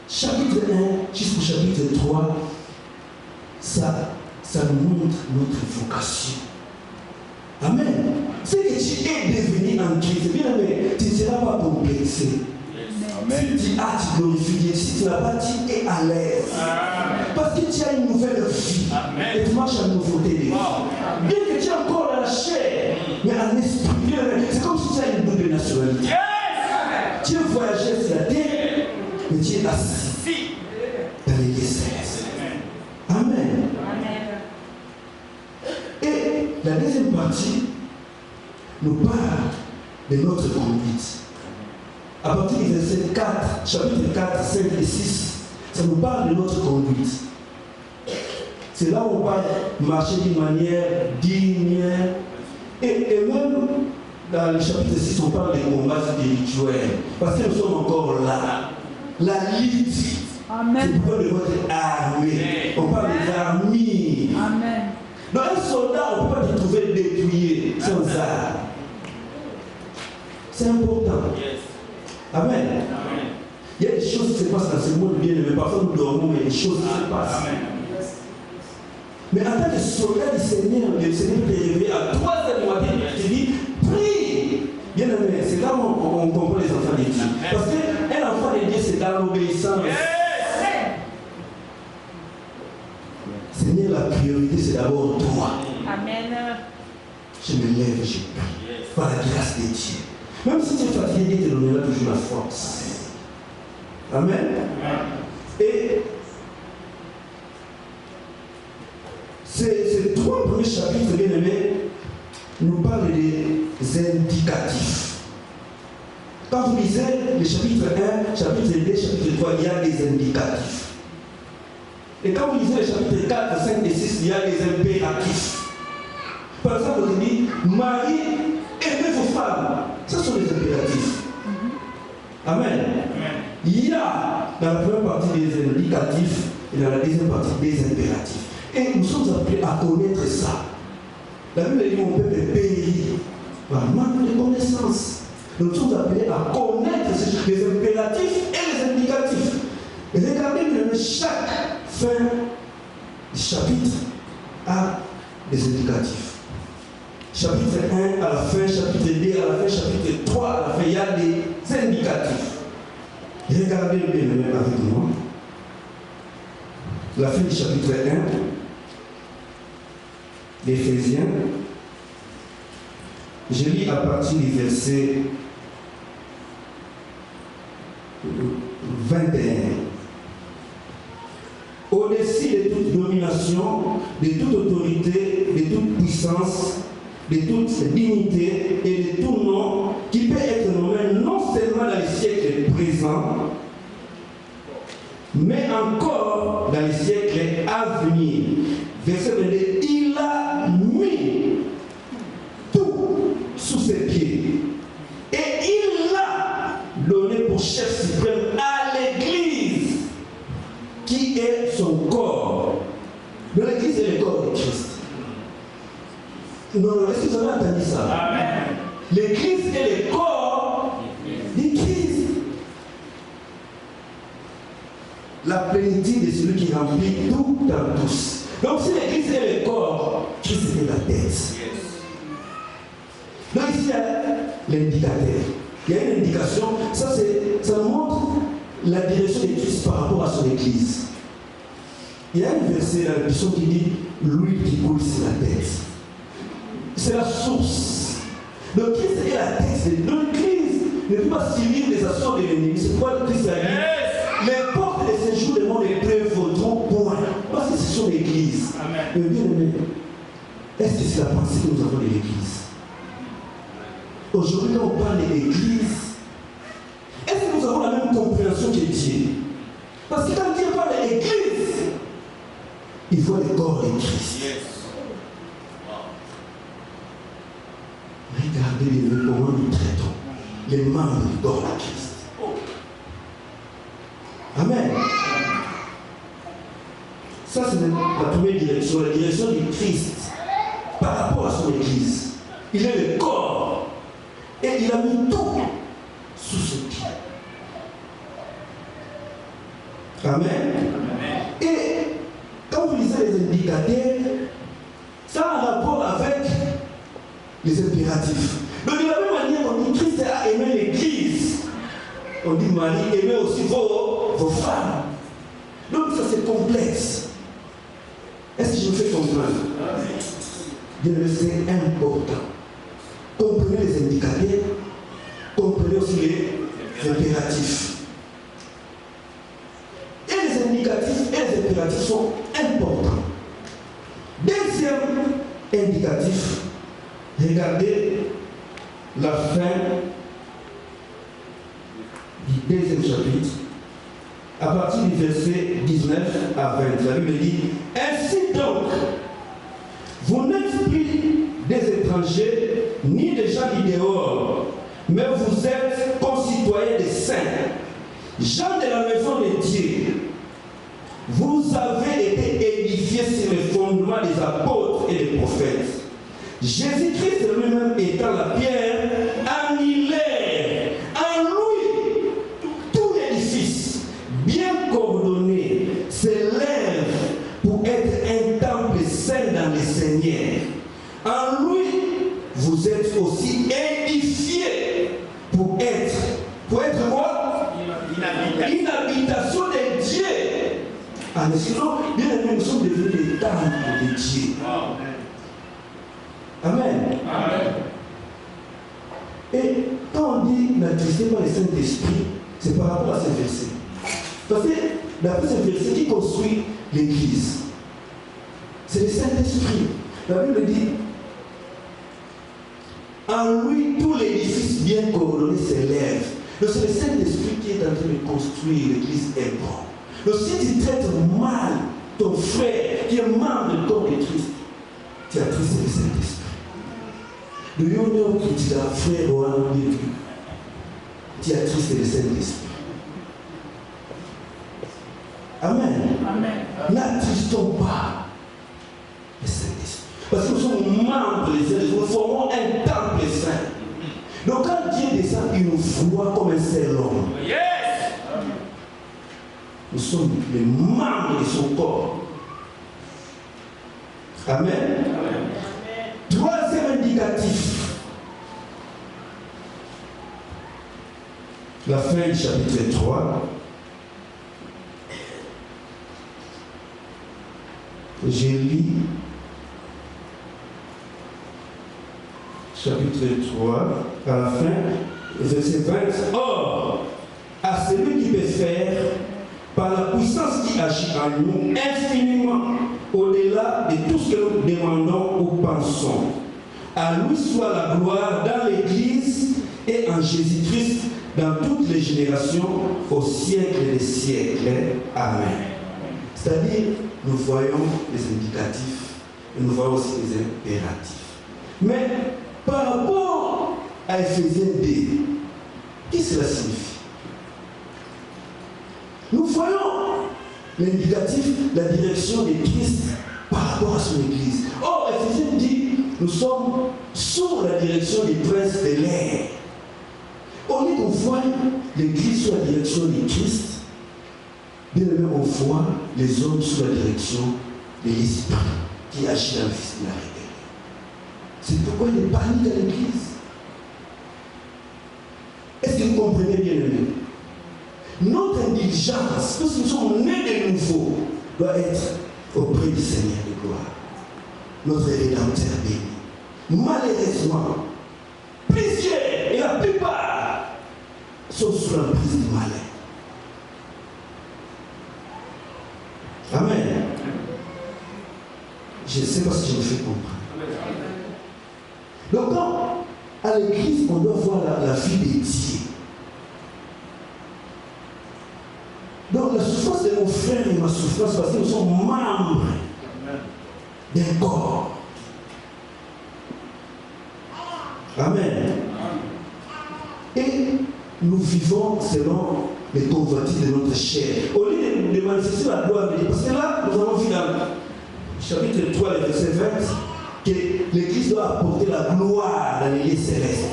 Chapitre 1 jusqu'au chapitre 3, ça nous montre notre vocation. Amen. Ce que tu es devenu en Christ, bien aimé, tu ne seras pas complexé.
Amen.
Si tu as, tu glorifies Dieu. Si tu n'as pas, tu es à l'aise. Parce que tu as une nouvelle vie. Amen. Et tu marches en nouveauté de vie. Bien que tu es encore dans la chair, mais en esprit, c'est comme si tu as une double nationalité. Tu es voyageur sur la terre, mais tu es assis dans l'église céleste. Amen. Et la deuxième partie nous parle de notre conduite. À partir du verset 4, chapitre 4, 5 et 6, ça nous parle de notre conduite. C'est là où on parle de marcher d'une manière digne. Et même dans le chapitre 6, on parle des combats spirituels. Parce que nous sommes encore là. La lutte. C'est pourquoi nous devons être armés. On parle des armées.
Amen.
Dans un soldat, on ne peut pas se trouver dépouillé sans armes. C'est important. Amen. Il y a des choses qui se passent dans ce monde bien aimé. Parfois nous dormons, mais des choses qui se passent.
Amen.
Mais en tant que soldat du Seigneur, le Seigneur peut t'élever à 3 heures du matin, il te dit, prie. Bien aimé, c'est là où on comprend les enfants de Dieu. Parce qu'un enfant de Dieu, c'est dans l'obéissance. Seigneur, la priorité, c'est d'abord toi.
Amen.
Je me lève et je prie. Par la grâce de Dieu. Même si tu es fatigué, Dieu te donnera toujours la force. Amen. Et ces 3 premiers chapitres, bien aimés, nous parlent des indicatifs. Quand vous lisez le chapitre 1, chapitre 2, chapitre 3, il y a des indicatifs. Et quand vous lisez les chapitres 4, 5 et 6, il y a des impératifs. Par exemple, on dit, Marie, aimez vos femmes. Ce sont les impératifs. Amen. Il y a dans la première partie des indicatifs et dans la deuxième partie des impératifs. Et nous sommes appelés à connaître ça. La Bible dit mon peuple périt par manque de connaissance. Nous sommes appelés à connaître les impératifs et les indicatifs. Et regardez bien, chaque fin du chapitre a des indicatifs. Chapitre 1 à la fin, chapitre 2 à la fin, chapitre 3 à la fin, il y a des indicatifs. Regardez bien avec moi. La fin du chapitre 1 d'Éphésiens. Je lis à partir du verset 21. Au-dessus de toute domination, de toute autorité, de toute puissance, de toute dignité et de tout nom qui peut être nommé non seulement dans les siècles présents, mais encore dans les siècles à venir. Verset 22, il a mis tout sous ses pieds et il l'a donné pour chef suprême à l'Église qui est son corps. Donc l'Église est le corps de Christ. Non, est-ce que vous avez entendu ça? Amen. L'Église est le corps de Christ. La plénitude de celui qui remplit tout en tous. Donc si l'Église est le corps, Christ est la tête. Donc ici il y a l'indicateur. Il y a une indication, ça montre la direction de Christ par rapport à son Église. Il y a un verset dans la Bible qui dit l'huile qui coule sur la tête. C'est la source. Donc Christ est la tête. Donc Christ ne peut pas subir les assauts de l'ennemi. C'est pourquoi Christ a dit les portes de ce jour du monde ne prévaudront point. Parce que ce sont l'Église. Mais bien aimé, est-ce que c'est la pensée que nous avons de l'Église? Aujourd'hui, quand on parle de l'Église, est-ce que nous avons la même compréhension que Dieu? Parce que quand Dieu parle de l'Église, il voit le corps de Christ. Regardez comment nous traitons les membres du corps de Christ. Amen. Ça, c'est la première direction, la direction du Christ par rapport à son Église. Il est le corps et il a mis tout sous ses pieds. Amen. Et quand vous lisez les indicateurs, ça a un rapport avec les impératifs. Donc de la même manière, on dit Christ a aimé l'Église. On dit Marie, aimez aussi vos femmes. Donc ça c'est complexe. Est-ce que je me fais comprendre? Bien, c'est important. Comprenez les indicateurs, comprenez aussi les impératifs. Et les indicatifs et les impératifs sont importants. Deuxième indicatif, regardez la fin du deuxième chapitre, à partir du verset 19 à 20. La Bible dit: ainsi donc, vous n'êtes plus des étrangers ni des gens du dehors, mais vous êtes concitoyens des saints, gens de la maison de Dieu. Vous avez été édifiés sur le fondement des apôtres et des prophètes. Jésus-Christ lui-même étant la pierre angulaire, en lui, tout l'édifice être. Pour être quoi? Une habitation de Dieu. Ah, mais sinon, bien aimé, nous sommes devenus les temples de Dieu. Amen.
Amen.
Et quand on dit l'attristée par le Saint-Esprit, c'est par rapport à ce verset. Parce que d'après ce verset qui construit l'Église, c'est le Saint-Esprit. La Bible dit, en lui, tout l'édifice bien coordonné s'élève. Donc c'est le Saint-Esprit qui est en train de construire l'Église est bon. Donc si tu traites mal ton frère qui est membre du corps de Christ, tu as triste le Saint-Esprit. Le honneur que tu as frère ou un vécu, tu as triste le Saint-Esprit. Amen. N'attristons pas le Saint-Esprit. Parce que nous sommes membres des uns, nous formons un temple saint. Donc quand Dieu descend, il nous voit comme un seul homme.
Yes.
Nous sommes les membres de son corps. Amen.
Amen.
Troisième indicatif. La fin du chapitre 3. Je lis chapitre 3, à la fin, verset 20. Or, à celui qui peut faire, par la puissance qui agit en nous, infiniment au-delà de tout ce que nous demandons ou pensons. À lui soit la gloire dans l'Église et en Jésus-Christ dans toutes les générations, au siècle des siècles. Amen. C'est-à-dire, nous voyons les indicatifs et nous voyons aussi les impératifs. Mais par rapport à Ephésiens 2, qu'est-ce que cela signifie? Nous voyons l'indicatif, la direction de Christ par rapport à son Église. Or, Ephésiens dit, nous sommes sous la direction du prince de l'air. Au lieu qu'on voit l'Église sous la direction de Christ, bien aimé, on voit les hommes sous la direction de l'Esprit qui agit dans le fils de la rébellion. C'est pourquoi il y a panique à l'Église. Est-ce que vous comprenez bien, aimé? Notre intelligence, parce que nous sommes nés de nouveau, doit être auprès du Seigneur de gloire, notre Rédempteur béni. Malheureusement, plusieurs et la plupart sont sous l'emprise du malin. Amen. Je ne sais pas si je me fais comprendre. Donc, quand à l'église, on doit voir la vie des dieux. Donc, la souffrance de mon frère et ma souffrance, parce que nous sommes membres d'un corps. Amen. Et nous vivons selon les convoitises de notre chair. Au lieu de manifester la gloire de Dieu, parce que là, nous avons vu dans le chapitre 3, verset 20, que l'Église doit apporter la gloire dans les lieux célestes.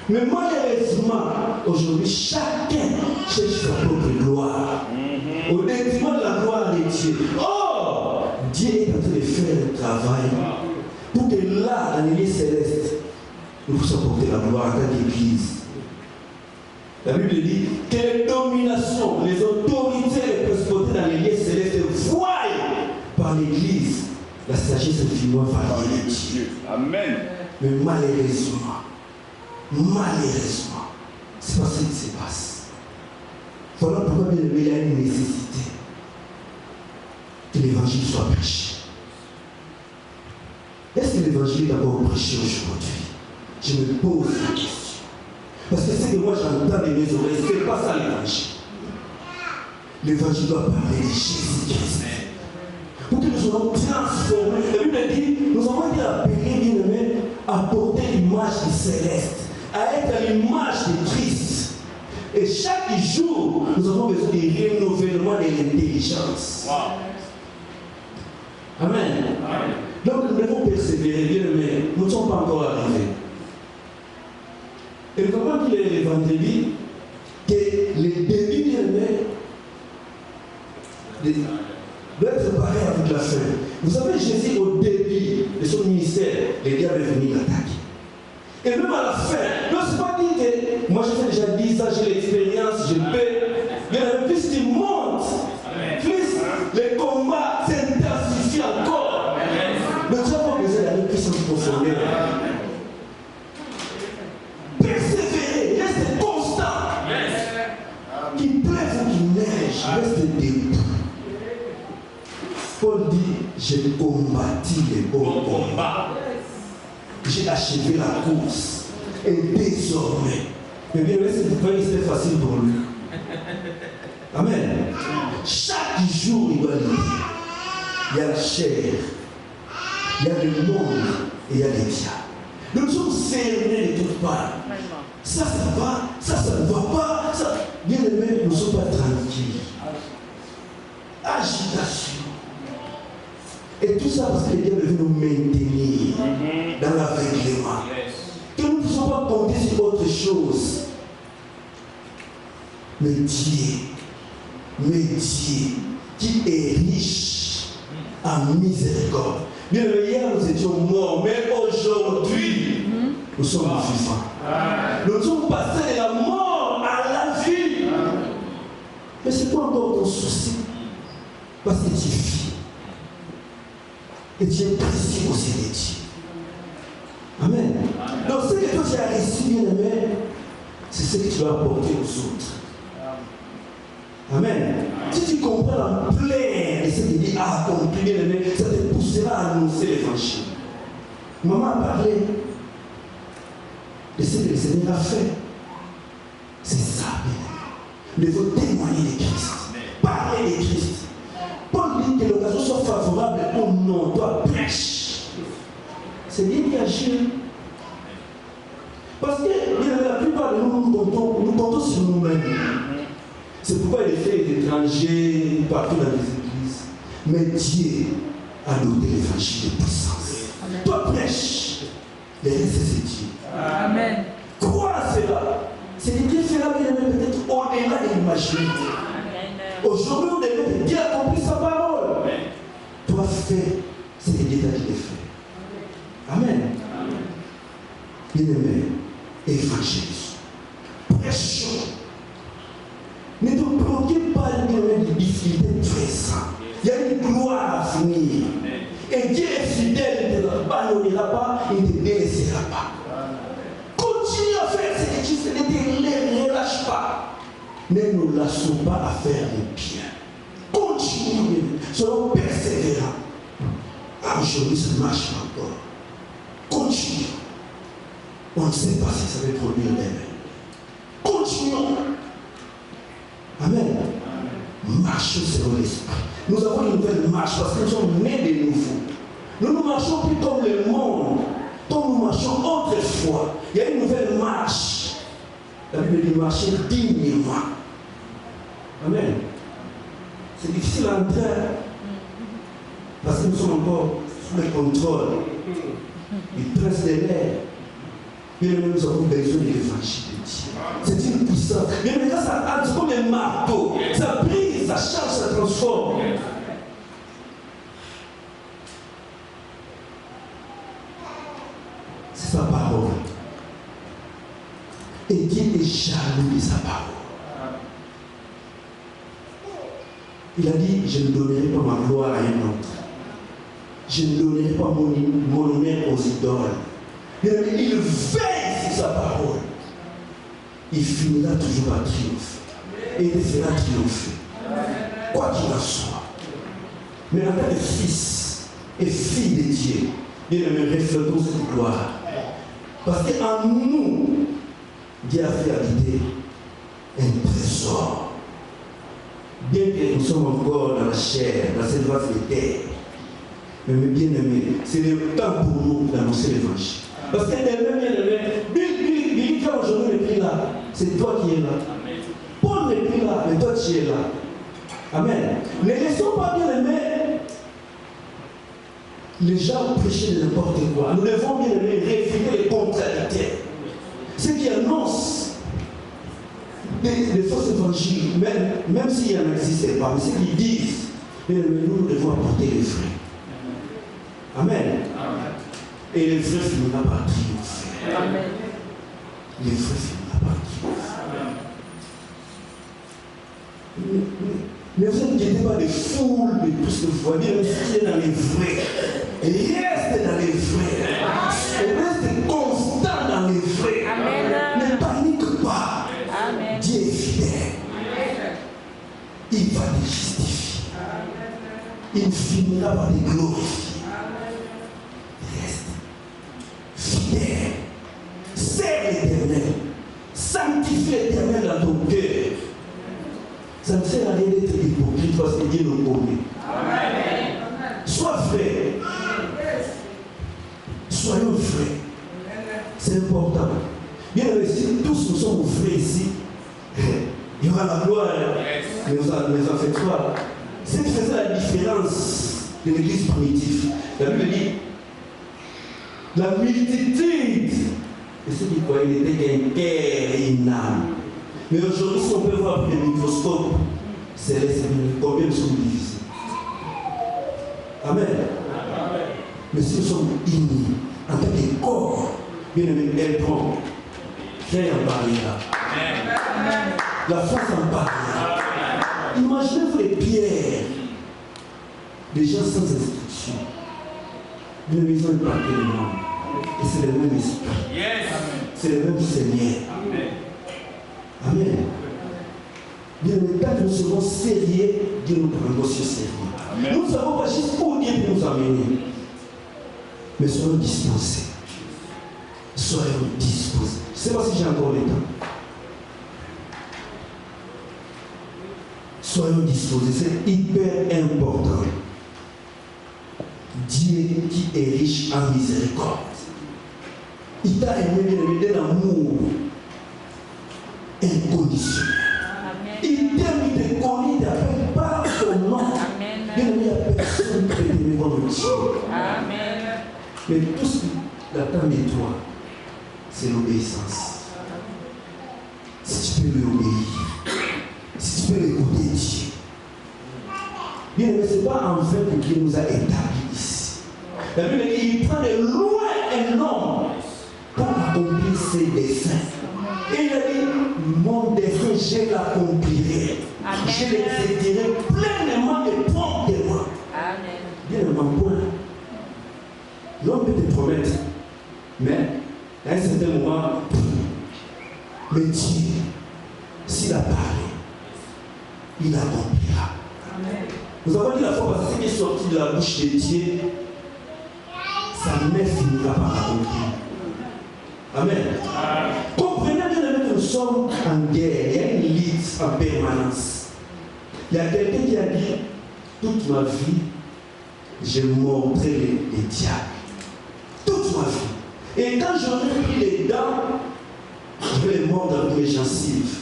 Mais malheureusement, aujourd'hui, chacun cherche sa propre gloire. Au détriment de la gloire de Dieu. Or, Dieu est en train de faire le travail pour que là, dans les lieux célestes, nous puissions apporter la gloire en tant qu'Église. La Bible dit que les dominations, les autorités, les principautés dans les lieux célestes voient par l'Église la sagesse infiniment variée de Dieu.
Amen.
Mais malheureusement, c'est pas ce qui se passe. Voilà pourquoi, bien aimé, il y a une nécessité que l'évangile soit prêché. Est-ce que l'évangile est d'abord prêché aujourd'hui? Je me pose la question. Parce que ce que moi j'entends de mes oreilles, ce n'est pas ça l'évangile. L'évangile doit parler de Jésus-Christ. Pour que nous soyons transformés. La Bible dit, nous avons été appelés, bien aimés, à porter l'image du céleste, à être à l'image de Christ. Et chaque jour, nous avons besoin de renouvellement de l'intelligence.
Wow.
Amen.
Amen.
Donc nous devons persévérer, bien aimés. Nous ne sommes pas encore arrivés. Et comment dit l'évangile que les débuts, bien aimés, doit être pareil avec la fin. Vous savez, Jésus, au début de son ministère, les diables est venu l'attaquer. Et même à la fin, non, c'est pas dit que moi j'ai fait déjà 10 ans, j'ai l'expérience, je peux. Mais plus tu montes, plus les combats s'intensifient encore. Mais tu n'as pas besoin d'aller plus en profondeur. Persévérer, reste constant. Qu'il pleuve ou qu'il neige, reste debout. Paul dit, j'ai combattu les bons combats. J'ai achevé la course. Et désormais, mais bien, c'était facile pour lui. Amen. Chaque jour, il doit dire, il y a la chair, il y a le monde et il y a les diables. Nous sommes cernés de toutes parts. Ça va, ça ne va pas. Ça... Bien aimé, nous ne sommes pas tranquilles. Agitation. Et tout ça parce que Dieu veut nous maintenir dans l'aveuglement. Que nous ne pouvons pas compter sur autre chose. Mais Dieu, qui est riche en miséricorde. Bien, hier nous étions morts, mais aujourd'hui, nous sommes vivants. Nous sommes passés de la mort à la vie. Mais c'est quoi encore ton souci? Parce que tu vis. Et tu es précieux aussi de Dieu. Amen. Donc ce que toi tu as reçu, bien aimé, c'est ce que tu vas apporter aux autres. Amen. Si tu comprends la pleine de ce que Dieu a accompli, bien aimé, ça te poussera à annoncer l'évangile. Maman a parlé de ce que le Seigneur a fait. C'est ça, bien aimé. Il faut témoigner de Christ. Parler de Christ. Paul dit que l'occasion soit favorable au nom. Toi, prêche. C'est Dieu qui agit. Parce que la plupart de nous comptons sur nous-mêmes. C'est pourquoi il fait des étrangers partout dans les églises. Mais Dieu a doté l'évangile de puissance. Amen. Toi, prêche. Les restes, c'est Dieu.
Amen.
Crois à cela. C'est que Dieu fera bien peut-être au-delà de l'imaginaire. Aujourd'hui, on devait Dieu accomplir sa parole. Amen. Toi, fais ce que Dieu t'a dit de faire. Amen. Bien-aimé, évangélise. Prêchons. Ne te préoccupe pas des difficultés présentes. Il y a une gloire à venir. Et Dieu est fidèle, il ne t'abandonnera pas, il ne te délaissera pas. Continue à faire ce que tu fais, ne te relâche pas. Ne nous lâchons pas à faire le bien. Continue, soyons persévérants. Aujourd'hui, ça marche encore. Continue. On ne sait pas si ça va produire demain. Continuons. Amen. Marchons selon l'esprit. Nous avons une nouvelle marche parce que nous sommes nés de nouveau. Nous ne marchons plus comme le monde, comme nous marchons autrefois. Il y a une nouvelle marche. La Bible dit marcher dignement. Amen. C'est difficile à entrer parce que nous sommes encore sous le contrôle du prince de l'air. Bien aimé, nous avons besoin de l'évangile de Dieu. C'est une puissance. Mais quand ça entre comme un marteau, ça brise, ça change, ça transforme. C'est sa parole. Et Dieu est jaloux de sa parole. Il a dit, je ne donnerai pas ma gloire à un autre. Je ne donnerai pas mon honneur aux idoles. Il veille sur sa parole. Il finira toujours par triompher. Et il fera triompher. Quoi qu'il en soit. Mais en tant que fils et fille de Dieu, bien aimé, reflétons cette gloire. Parce qu'en nous, Dieu a fait habiter un trésor. Bien que nous sommes encore dans la chair, dans cette vase de terre. Mais bien aimé, c'est le temps pour nous d'annoncer l'évangile. Parce que bien aimé, Billy qui a aujourd'hui n'est plus là. C'est toi qui es là. Paul n'est plus là, mais toi tu es là. Amen. Ne laissons pas bien aimé les gens prêcher de n'importe quoi. Nous devons bien aimé réfuter les contradicteurs. Ceux qui annoncent des fausses évangiles, même s'il y en existait pas, mais ceux qui disent, bien aimé, nous devons apporter les vrais. Amen. Et le vrai finira par triompher.
Amen.
Les vrais finira par qui. Ne vous inquiétez pas des foules, de tout ce que vous voyez, restez dans les vrais. Restez dans les vrais. Restez constant dans les vrais.
Amen.
Ne panique pas.
Amen.
Dieu est fidèle. Il va te justifier. Il finira par te glorifier. Reste fidèle. Serre l'Éternel. Sanctifie l'Éternel dans ton cœur. Ça ne sert à rien d'être hypocrite parce que Dieu nous connaît. Sois vrai. Soyons vrais. C'est important. Bien sûr, si tous nous sommes vrais ici, il y aura la gloire. Mais vous en faites quoi? C'est qui faisait la différence de l'église primitive. La Bible dit la multitude de ceux qui croyaient n'était qu'un cœur et une âme. Mais aujourd'hui, si on peut voir par le microscope, c'est combien nous sommes divisés. Amen. Mais si nous sommes unis en tant que corps, bien aimé, elle prend. Frère en barrière. La force en barrière. Imaginez-vous les pierres. Des gens sans instruction. Une maison est pas tellement. Et c'est le même esprit. C'est le même Seigneur. Amen. Bien, quand nous serons sérieux, Dieu nous prendra aussi sérieux. Nous ne savons pas juste où Dieu peut nous amener. Mais soyons disposés. Soyons disposés. Je ne sais pas si j'ai encore le temps. Soyons disposés. C'est hyper important. Dieu qui est riche en miséricorde. Il t'a aimé, bien aimé, d'un amour inconditionnel. Il t'aime, il te connaît, il t'appelle par ton nom. Bien aimé, il n'y a personne qui peut t'aimer comme Dieu.
Amen.
Mais tout ce qui attend de toi, c'est l'obéissance. Si tu peux lui obéir, si tu peux écouter Dieu. Bien aimé, ce n'est pas en fait que Dieu nous a établis ici. La Bible dit qu'il prend de loin un homme pour accomplir ses desseins. Et il a dit, mon dessein, je l'accomplirai. Je l'exécuterai pleinement et promptement.
Amen.
Bien aimé, point. L'homme peut te promettre, mais à un certain moment, mais Dieu, s'il a parlé, il accomplira. Nous avons dit la fois passée, ce qui est sorti de la bouche de Dieu, sa main finira par accomplir. Amen. Comprenez bien que nous sommes en guerre, il y a une lutte en permanence. Il y a quelqu'un qui a dit, toute ma vie, je mordrai les diables. Toute ma vie. Et quand j'aurai pris les dents, je vais les mordre avec mes gencives.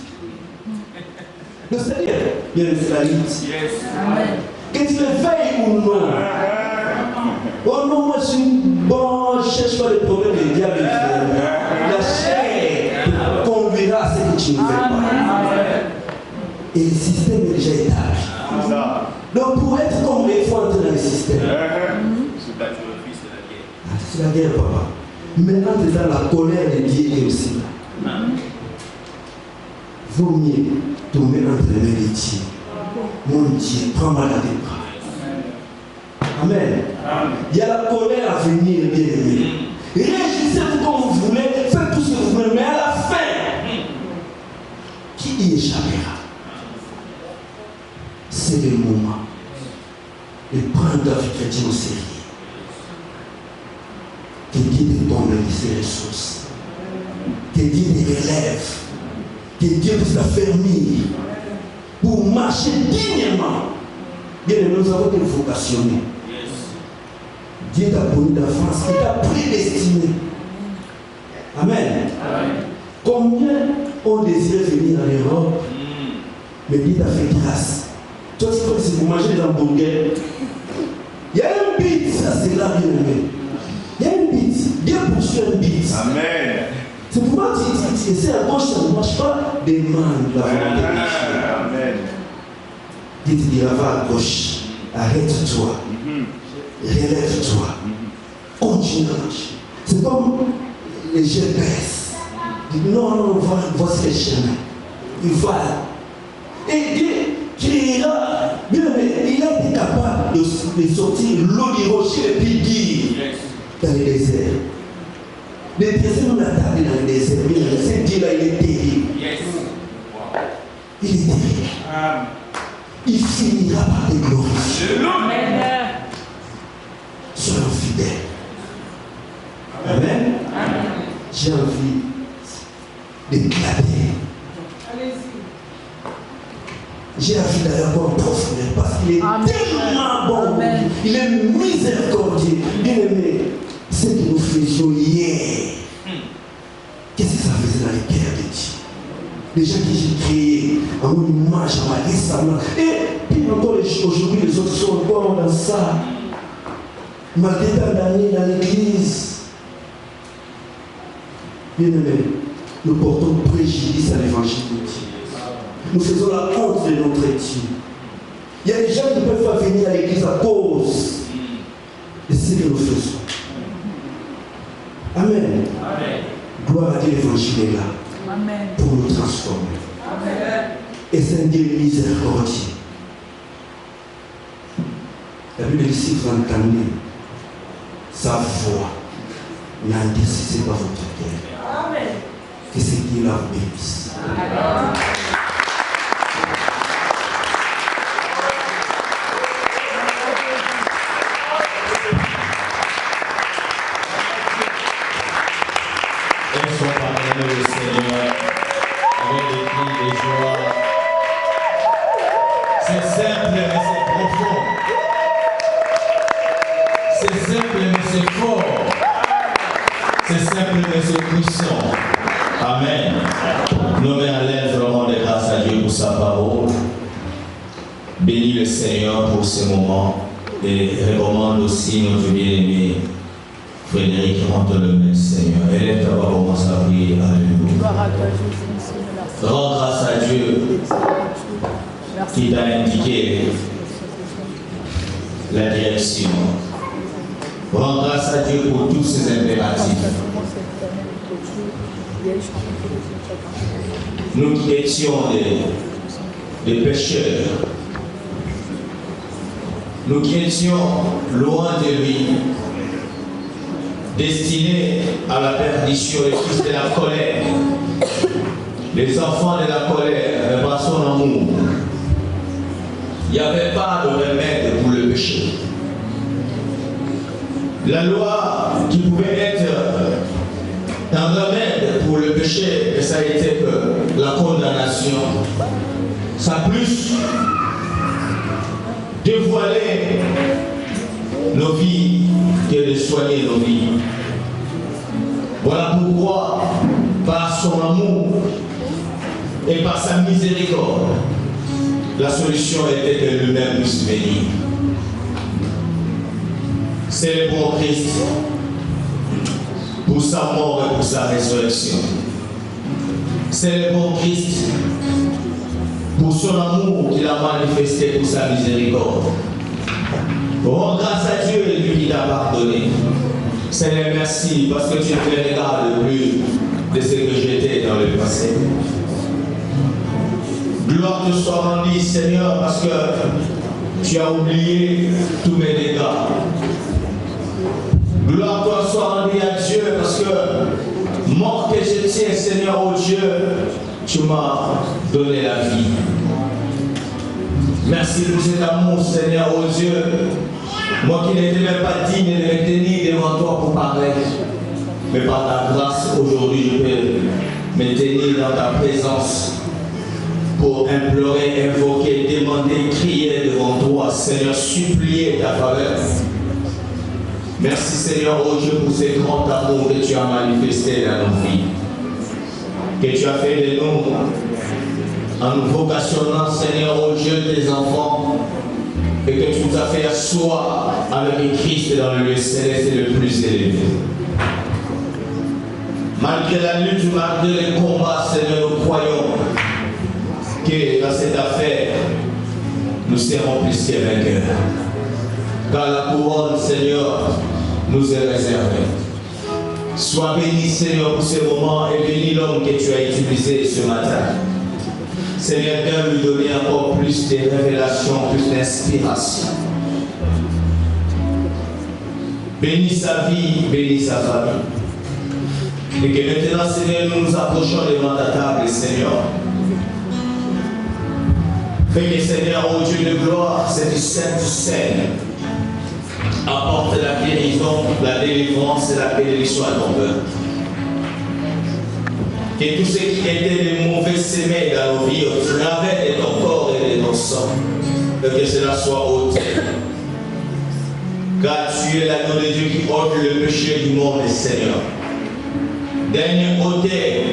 Le Seigneur, il y a la lutte.
Amen.
Que tu le veuilles ou non. Oh non, moi je suis bon, je ne cherche pas les problèmes des diables. La chair te conduira à ce que tu ne veux pas. Et le système est déjà établi. Donc pour être comme il faut entrer dans le système. C'est la guerre, papa. Maintenant, tu es dans la colère de Dieu et aussi là. Vaut mieux tomber entre les mains de Dieu. Mon Dieu, prends-moi dans tes bras. Amen. Il y a la colère à venir, bien aimé. Réagissez-vous comme vous voulez, faites tout ce que vous voulez, mais à la fin, qui y échappera? C'est le moment de prendre la vie chrétienne au sérieux. Que Dieu te donne ses ressources. Que Dieu te relève. Que Dieu puisse t'affermir pour marcher dignement. Bien aimé, nous avons été vocationnés. Dieu t'a connu d'avance, il t'a prédestiné. Amen. Combien ont désiré venir en Europe, mais Dieu t'a fait grâce. Toi, si vous mangez des hamburgers, il y a un but, ça c'est là, bien aimé. Il y a une bite. Dieu poursuit une bite.
Amen.
C'est pourquoi tu essaies à gauche, ça ne marche pas. Demande la volonté de Dieu.
Amen.
Dieu te dira, va à gauche. Arrête-toi. Relève-toi. Continue à marcher. C'est comme Et je baisse. Il dit non, non, voici le chemin. Il va. Et Dieu créera. Bien, mais il a été capable de sortir l'eau du rocher et puis dire dans le désert. Le désert, on a tardé dans le désert. Mais ce Dieu-là, il est terrible. Il est terrible. Il finira par te glorifier. Soyons fidèles. Amen. J'ai envie d'éclater. J'ai envie d'aller en profondeur parce qu'il est tellement bon. Amen. Il est miséricordieux. Bien aimé, ce que nous faisions hier, qu'est-ce que ça faisait dans les cœurs de Dieu? Les gens que j'ai créés en une image, en ma ressemblance. Et puis encore aujourd'hui, les autres sont encore dans ça. Malgré tant d'années dans l'église. Bien aimé, nous portons préjudice à l'évangile de Dieu. Nous faisons la honte de notre Dieu. Il y a des gens qui ne peuvent pas venir à l'église à cause de ce que nous faisons. Amen. Amen. Gloire à Dieu, l'évangile est là. Amen. Pour nous transformer. Amen. Et c'est un Dieu miséricordieux. La Bible dit si vous entendez sa voix, n'endurcissez pas votre cœur. Amen. Que ce Dieu la bénisse. Amen.
Le Seigneur avec des cris de joie. C'est simple mais c'est profond. C'est simple mais c'est fort. C'est simple mais c'est puissant. Amen. Nos mains à l'aise, rendons des grâces à Dieu pour sa parole. Bénis le Seigneur pour ce moment et recommande aussi notre bien-aimé Frédéric, rentre le main, Seigneur. Élève ta voix, commence à prier. Alléluia. Rends grâce à Dieu qui t'a indiqué la direction. Rends grâce à Dieu pour tous ces impératifs. Nous qui étions des pécheurs, nous qui étions loin de lui, destinés à la perdition, les fils de la colère, les enfants de la colère, mais par son amour. Il n'y avait pas de remède pour le péché. La loi qui pouvait être un remède pour le péché, ça a été que la condamnation. Ça a plus dévoilé nos vies que de soigner nos vies. Voilà pourquoi, par son amour et par sa miséricorde, la solution était que lui-même puisse venir. C'est le bon Christ pour sa mort et pour sa résurrection. C'est le bon Christ pour son amour qu'il a manifesté pour sa miséricorde. Rends grâce à Dieu et lui qui t'a pardonné. Seigneur, merci parce que tu ne me regardes plus de ce que j'étais dans le passé. Gloire te soit rendue, Seigneur, parce que tu as oublié tous mes dégâts. Gloire te soit rendue à Dieu parce que mort que je tiens, Seigneur, oh Dieu, tu m'as donné la vie. Merci pour cet amour, Seigneur, oh Dieu. Moi qui n'étais même pas digne de me tenir devant toi pour parler. Mais par ta grâce, aujourd'hui, je peux me tenir dans ta présence pour implorer, invoquer, demander, crier devant toi, Seigneur, supplier ta faveur. Merci, Seigneur, oh Dieu, pour ce grand amour que tu as manifesté dans nos vies. Que tu as fait de nous, en nous vocationnant, Seigneur, oh Dieu, tes enfants, et que tu nous as fait asseoir avec Christ dans le lieu céleste le plus élevé. Malgré la lutte, malgré les combats, Seigneur, nous croyons que dans cette affaire, nous serons plus que vainqueurs. Car la couronne, Seigneur, nous est réservée. Sois béni, Seigneur, pour ce moment et bénis l'homme que tu as utilisé ce matin. Seigneur, viens lui donner encore plus de révélations, plus d'inspiration. Bénis sa vie, bénis sa famille. Et que maintenant, Seigneur, nous nous approchons devant ta table, Seigneur. Fais que, Seigneur, ô Dieu de gloire, cette sainte scène apporte la guérison, la délivrance et la bénédiction à ton peuple. Que tout ce qui était de mauvais sémé dans nos vies, au travers de ton corps et de ton sang, que cela soit ôté. Car tu es l'agneau de Dieu qui ôte le péché du monde, Seigneur. Daigne ôter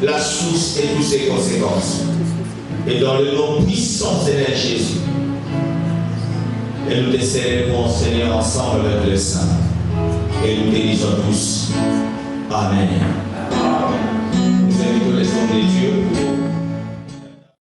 la source et toutes ses conséquences. Et dans le nom puissant, Seigneur Jésus. Et nous te célébrons, Seigneur, ensemble avec le Saint. Et nous te disons tous Amen. Nous invitons les hommes de Dieu